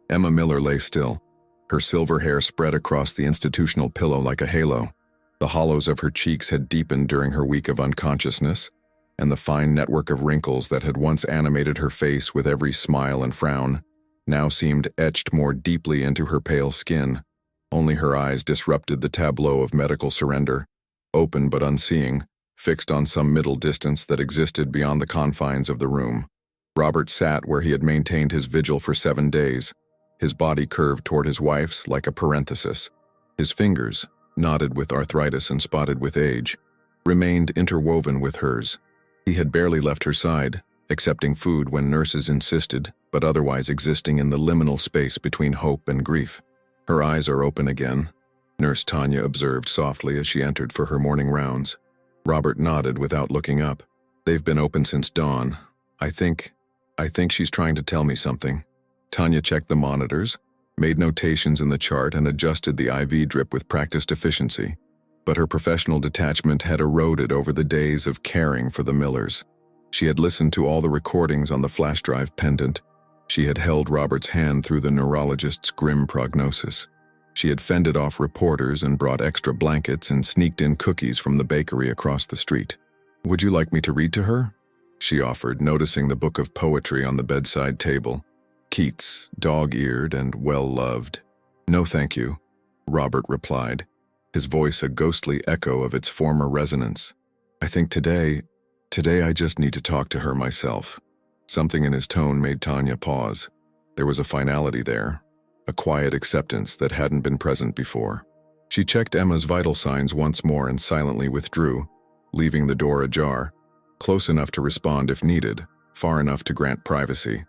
Emma Miller lay still, her silver hair spread across the institutional pillow like a halo. The hollows of her cheeks had deepened during her week of unconsciousness, and the fine network of wrinkles that had once animated her face with every smile and frown now seemed etched more deeply into her pale skin. Only her eyes disrupted the tableau of medical surrender, open but unseeing, fixed on some middle distance that existed beyond the confines of the room. Robert sat where he had maintained his vigil for 7 days, his body curved toward his wife's like a parenthesis. His fingers, knotted with arthritis and spotted with age, remained interwoven with hers. He had barely left her side, accepting food when nurses insisted, but otherwise existing in the liminal space between hope and grief. Her eyes are open again, Nurse Tanya observed softly as she entered for her morning rounds. Robert nodded without looking up. They've been open since dawn. I think she's trying to tell me something. Tanya checked the monitors, made notations in the chart, and adjusted the IV drip with practiced efficiency. But her professional detachment had eroded over the days of caring for the Millers. She had listened to all the recordings on the flash drive pendant. She had held Robert's hand through the neurologist's grim prognosis. She had fended off reporters and brought extra blankets and sneaked in cookies from the bakery across the street. "Would you like me to read to her?" she offered, noticing the book of poetry on the bedside table. Keats, dog-eared and well-loved. "No, thank you," Robert replied, his voice a ghostly echo of its former resonance. "I think today I just need to talk to her myself." Something in his tone made Tanya pause. There was a finality there, a quiet acceptance that hadn't been present before. She checked Emma's vital signs once more and silently withdrew, leaving the door ajar, close enough to respond if needed, far enough to grant privacy.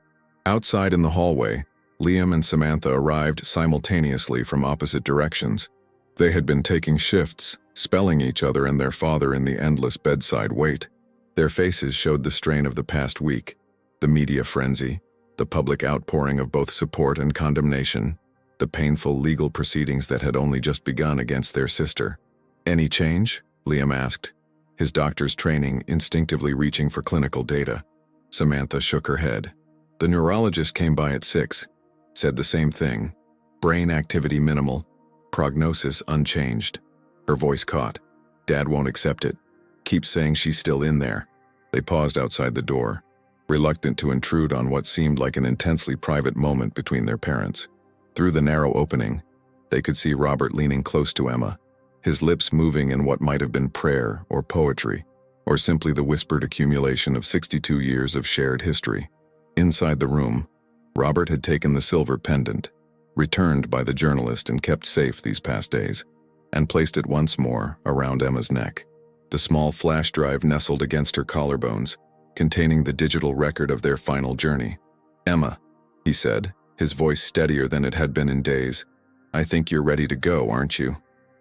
Outside in the hallway, Liam and Samantha arrived simultaneously from opposite directions. They had been taking shifts, spelling each other and their father in the endless bedside wait. Their faces showed the strain of the past week, the media frenzy, the public outpouring of both support and condemnation, the painful legal proceedings that had only just begun against their sister. "Any change?" Liam asked, his doctor's training instinctively reaching for clinical data. Samantha shook her head. "The neurologist came by at 6, said the same thing. Brain activity minimal, prognosis unchanged." Her voice caught. "Dad won't accept it. Keeps saying she's still in there." They paused outside the door, reluctant to intrude on what seemed like an intensely private moment between their parents. Through the narrow opening, they could see Robert leaning close to Emma, his lips moving in what might have been prayer or poetry, or simply the whispered accumulation of 62 years of shared history. Inside the room, Robert had taken the silver pendant, returned by the journalist and kept safe these past days, and placed it once more around Emma's neck. The small flash drive nestled against her collarbones, containing the digital record of their final journey. "Emma," he said, his voice steadier than it had been in days, "I think you're ready to go, aren't you?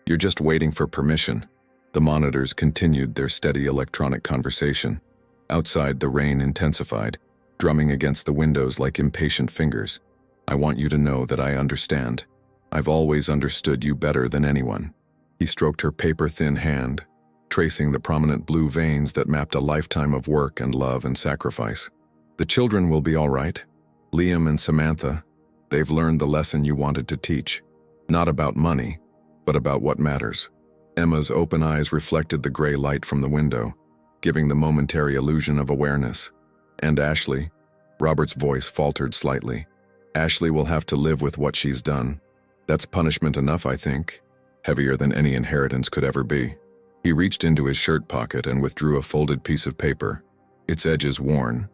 You're just waiting for permission." The monitors continued their steady electronic conversation. Outside, the rain intensified, drumming against the windows like impatient fingers. "I want you to know that I understand. I've always understood you better than anyone." He stroked her paper-thin hand, tracing the prominent blue veins that mapped a lifetime of work and love and sacrifice. "The children will be all right. Liam and Samantha, they've learned the lesson you wanted to teach. Not about money, but about what matters." Emma's open eyes reflected the gray light from the window, giving the momentary illusion of awareness. "And Ashley?" Robert's voice faltered slightly. "Ashley will have to live with what she's done. That's punishment enough, I think. Heavier than any inheritance could ever be." He reached into his shirt pocket and withdrew a folded piece of paper, its edges worn,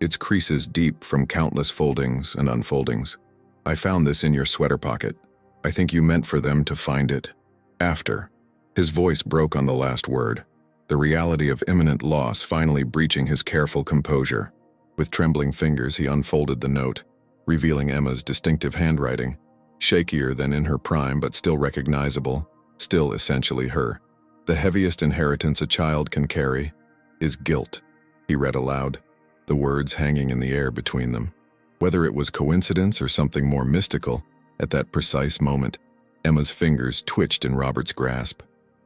its creases deep from countless foldings and unfoldings. "I found this in your sweater pocket. I think you meant for them to find it. After." His voice broke on the last word, the reality of imminent loss finally breaching his careful composure. With trembling fingers, he unfolded the note, revealing Emma's distinctive handwriting, shakier than in her prime but still recognizable, still essentially her. "The heaviest inheritance a child can carry is guilt," he read aloud, the words hanging in the air between them. Whether it was coincidence or something more mystical, at that precise moment, Emma's fingers twitched in Robert's grasp.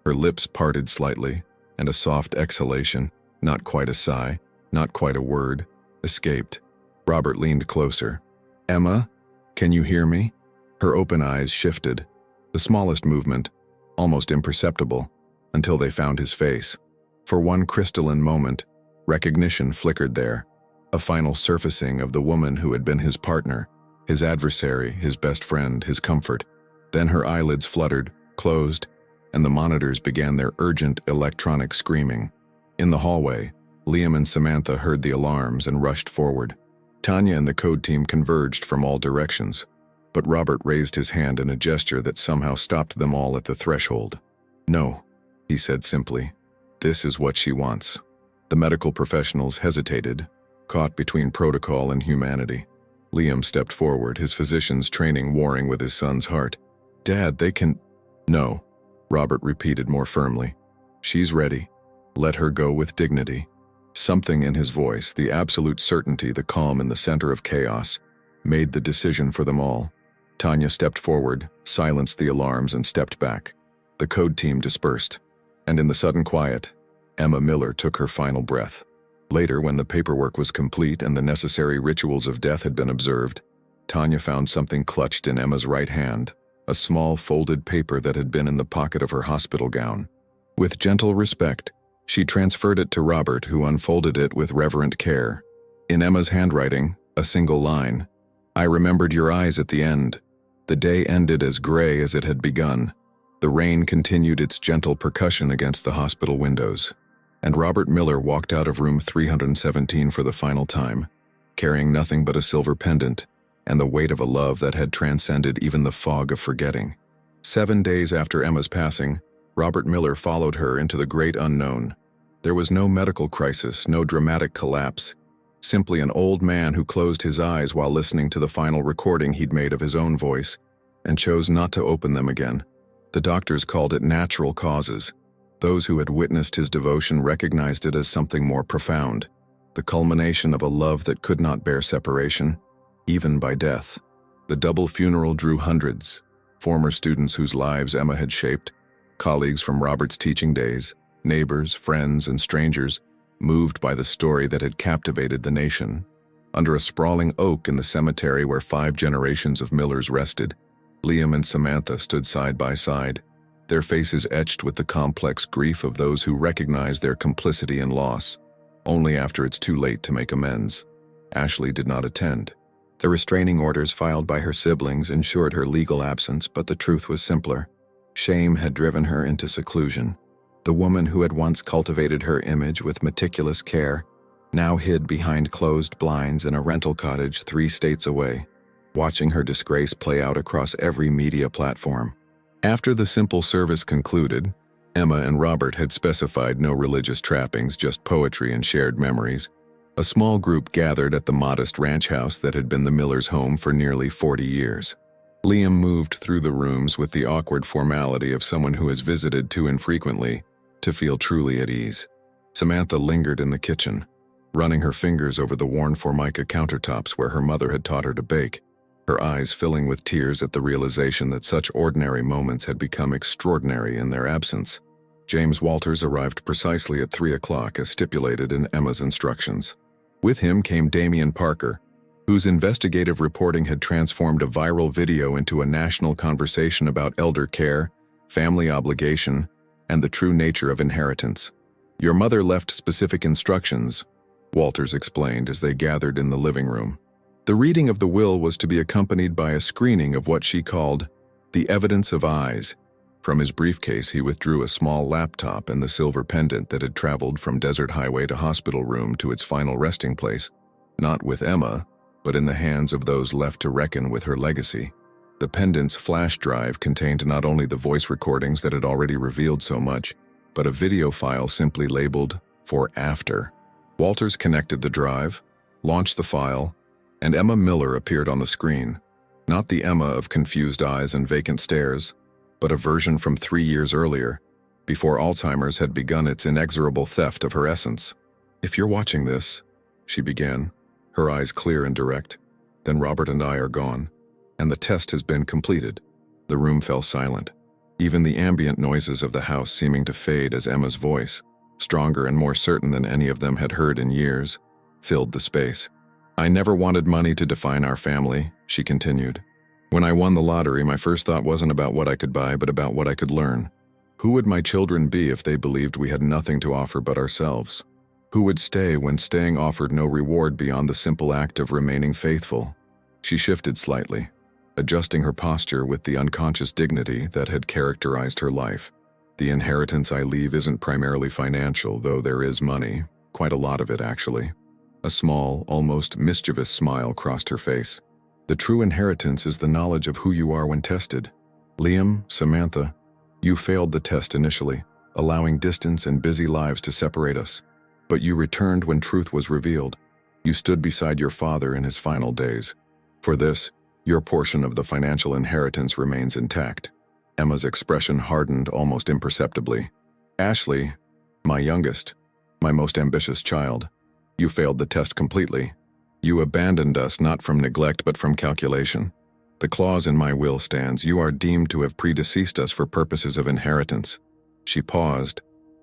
Her lips parted slightly, and a soft exhalation, not quite a sigh, not quite a word, escaped. Robert leaned closer. "Emma, can you hear me?" Her open eyes shifted, the smallest movement, almost imperceptible, until they found his face. For one crystalline moment, recognition flickered there, a final surfacing of the woman who had been his partner, his adversary, his best friend, his comfort. Then her eyelids fluttered, closed, and the monitors began their urgent electronic screaming. In the hallway, Liam and Samantha heard the alarms and rushed forward. Tanya and the code team converged from all directions. But Robert raised his hand in a gesture that somehow stopped them all at the threshold. "No," he said simply. "This is what she wants." The medical professionals hesitated, caught between protocol and humanity. Liam stepped forward, his physician's training warring with his son's heart. "Dad, they can—" "No," Robert repeated more firmly. "She's ready. Let her go with dignity." Something in his voice, the absolute certainty, the calm in the center of chaos, made the decision for them all. Tanya stepped forward, silenced the alarms, and stepped back. The code team dispersed, and in the sudden quiet, Emma Miller took her final breath. Later, when the paperwork was complete and the necessary rituals of death had been observed, Tanya found something clutched in Emma's right hand, a small folded paper that had been in the pocket of her hospital gown. With gentle respect, she transferred it to Robert, who unfolded it with reverent care. In Emma's handwriting, a single line: "I remembered your eyes at the end. The day ended as gray as it had begun." The rain continued its gentle percussion against the hospital windows, and Robert Miller walked out of room 317 for the final time, carrying nothing but a silver pendant and the weight of a love that had transcended even the fog of forgetting. 7 days after Emma's passing, Robert Miller followed her into the great unknown. There was no medical crisis, no dramatic collapse, simply an old man who closed his eyes while listening to the final recording he'd made of his own voice and chose not to open them again. The doctors called it natural causes. Those who had witnessed his devotion recognized it as something more profound, the culmination of a love that could not bear separation, even by death. The double funeral drew hundreds, former students whose lives Emma had shaped, colleagues from Robert's teaching days, neighbors, friends, and strangers, moved by the story that had captivated the nation. Under a sprawling oak in the cemetery where 5 generations of Millers rested, Liam and Samantha stood side by side, their faces etched with the complex grief of those who recognize their complicity in loss, only after it's too late to make amends. Ashley did not attend. The restraining orders filed by her siblings ensured her legal absence, but the truth was simpler. Shame had driven her into seclusion. The woman who had once cultivated her image with meticulous care now hid behind closed blinds in a rental cottage 3 states away, watching her disgrace play out across every media platform. After the simple service concluded, Emma and Robert had specified no religious trappings, just poetry and shared memories. A small group gathered at the modest ranch house that had been the Millers' home for nearly 40 years. Liam moved through the rooms with the awkward formality of someone who has visited too infrequently to feel truly at ease. Samantha lingered in the kitchen, running her fingers over the worn formica countertops where her mother had taught her to bake, her eyes filling with tears at the realization that such ordinary moments had become extraordinary in their absence. James Walters arrived precisely at 3 o'clock as stipulated in Emma's instructions. With him came Damian Parker, whose investigative reporting had transformed a viral video into a national conversation about elder care, family obligation, and the true nature of inheritance. "Your mother left specific instructions," Walters explained as they gathered in the living room. The reading of the will was to be accompanied by a screening of what she called the evidence of eyes. From his briefcase, he withdrew a small laptop and the silver pendant that had traveled from desert highway to hospital room to its final resting place, not with Emma, but in the hands of those left to reckon with her legacy. The pendant's flash drive contained not only the voice recordings that had already revealed so much, but a video file simply labeled "for after." Walters connected the drive, launched the file, and Emma Miller appeared on the screen. Not the Emma of confused eyes and vacant stares, but a version from 3 years earlier, before Alzheimer's had begun its inexorable theft of her essence. "If you're watching this," she began, her eyes clear and direct, "then Robert and I are gone, and the test has been completed." The room fell silent, even the ambient noises of the house seeming to fade as Emma's voice, stronger and more certain than any of them had heard in years, filled the space. "I never wanted money to define our family," she continued. "When I won the lottery, my first thought wasn't about what I could buy, but about what I could learn. Who would my children be if they believed we had nothing to offer but ourselves? Who would stay when staying offered no reward beyond the simple act of remaining faithful?" She shifted slightly, adjusting her posture with the unconscious dignity that had characterized her life. "The inheritance I leave isn't primarily financial, though there is money, quite a lot of it actually." A small, almost mischievous smile crossed her face. The true inheritance is the knowledge of who you are when tested. Liam, Samantha, you failed the test initially, allowing distance and busy lives to separate us. But you returned when truth was revealed. You stood beside your father in his final days. For this, your portion of the financial inheritance remains intact. Emma's expression hardened almost imperceptibly. Ashley, my youngest, my most ambitious child, you failed the test completely. You abandoned us not from neglect but from calculation. The clause in my will stands, you are deemed to have predeceased us for purposes of inheritance. She paused,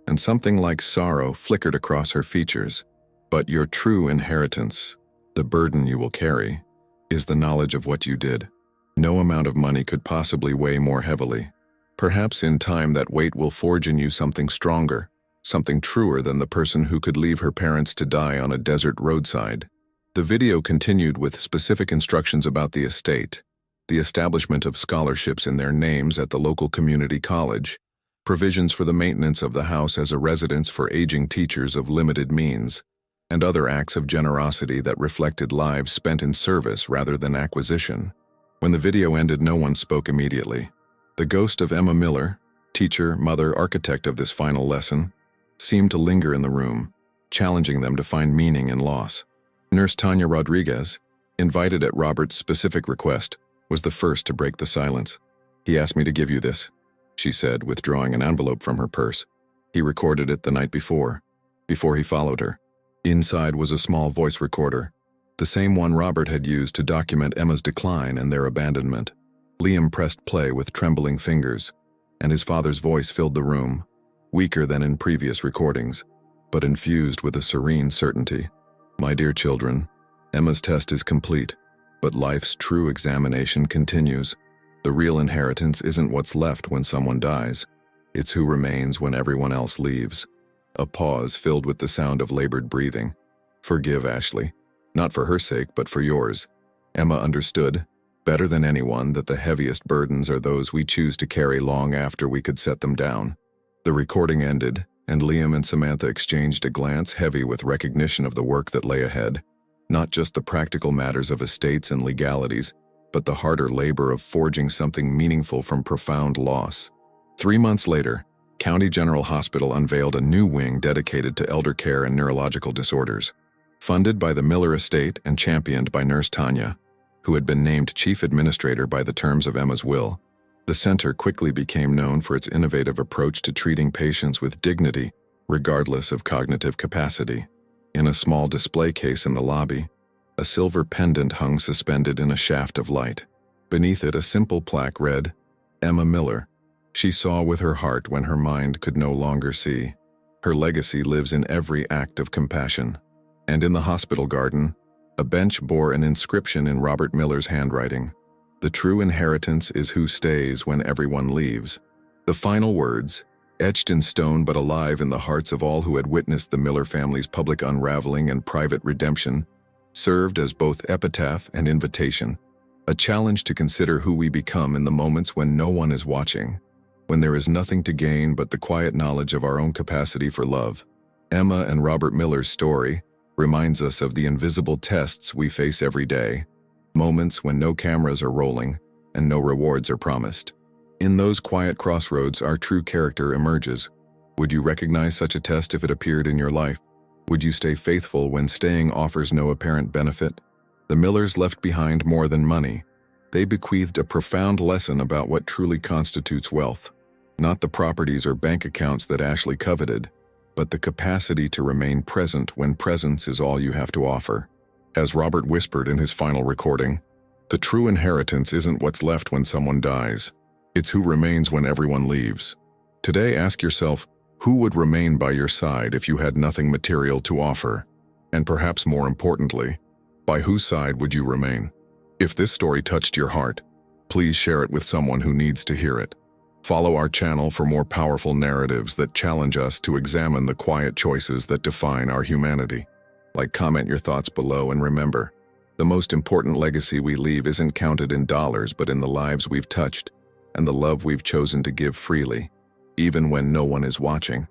and something like sorrow flickered across her features. But your true inheritance, the burden you will carry, is the knowledge of what you did. No amount of money could possibly weigh more heavily. Perhaps in time that weight will forge in you something stronger, something truer than the person who could leave her parents to die on a desert roadside. The video continued with specific instructions about the estate, the establishment of scholarships in their names at the local community college, provisions for the maintenance of the house as a residence for aging teachers of limited means, and other acts of generosity that reflected lives spent in service rather than acquisition. When the video ended, no one spoke immediately. The ghost of Emma Miller, teacher, mother, architect of this final lesson, seemed to linger in the room, challenging them to find meaning in loss. Nurse Tanya Rodriguez, invited at Robert's specific request, was the first to break the silence. He asked me to give you this, she said, withdrawing an envelope from her purse. He recorded it the night before he followed her. Inside was a small voice recorder, the same one Robert had used to document Emma's decline and their abandonment. Liam pressed play with trembling fingers, and his father's voice filled the room, weaker than in previous recordings, but infused with a serene certainty. My dear children, Emma's test is complete, but life's true examination continues. The real inheritance isn't what's left when someone dies. It's who remains when everyone else leaves. A pause filled with the sound of labored breathing. Forgive Ashley, not for her sake, but for yours. Emma understood, better than anyone, that the heaviest burdens are those we choose to carry long after we could set them down. The recording ended, and Liam and Samantha exchanged a glance heavy with recognition of the work that lay ahead. Not just the practical matters of estates and legalities, but the harder labor of forging something meaningful from profound loss. 3 months later, County General Hospital unveiled a new wing dedicated to elder care and neurological disorders. Funded by the Miller estate and championed by Nurse Tanya, who had been named chief administrator by the terms of Emma's will, the center quickly became known for its innovative approach to treating patients with dignity, regardless of cognitive capacity. In a small display case in the lobby, a silver pendant hung suspended in a shaft of light. Beneath it, a simple plaque read, Emma Miller. She saw with her heart when her mind could no longer see. Her legacy lives in every act of compassion. And in the hospital garden, a bench bore an inscription in Robert Miller's handwriting. The true inheritance is who stays when everyone leaves. The final words, etched in stone but alive in the hearts of all who had witnessed the Miller family's public unraveling and private redemption, served as both epitaph and invitation, a challenge to consider who we become in the moments when no one is watching, when there is nothing to gain but the quiet knowledge of our own capacity for love. Emma and Robert Miller's story reminds us of the invisible tests we face every day, moments when no cameras are rolling and no rewards are promised. In those quiet crossroads, our true character emerges. Would you recognize such a test if it appeared in your life? Would you stay faithful when staying offers no apparent benefit? The Millers left behind more than money. They bequeathed a profound lesson about what truly constitutes wealth. Not the properties or bank accounts that Ashley coveted, but the capacity to remain present when presence is all you have to offer. As Robert whispered in his final recording, the true inheritance isn't what's left when someone dies. It's who remains when everyone leaves. Today, ask yourself, who would remain by your side if you had nothing material to offer? And perhaps more importantly, by whose side would you remain? If this story touched your heart, please share it with someone who needs to hear it. Follow our channel for more powerful narratives that challenge us to examine the quiet choices that define our humanity. Like, comment your thoughts below, and remember, the most important legacy we leave isn't counted in dollars but in the lives we've touched and the love we've chosen to give freely, even when no one is watching.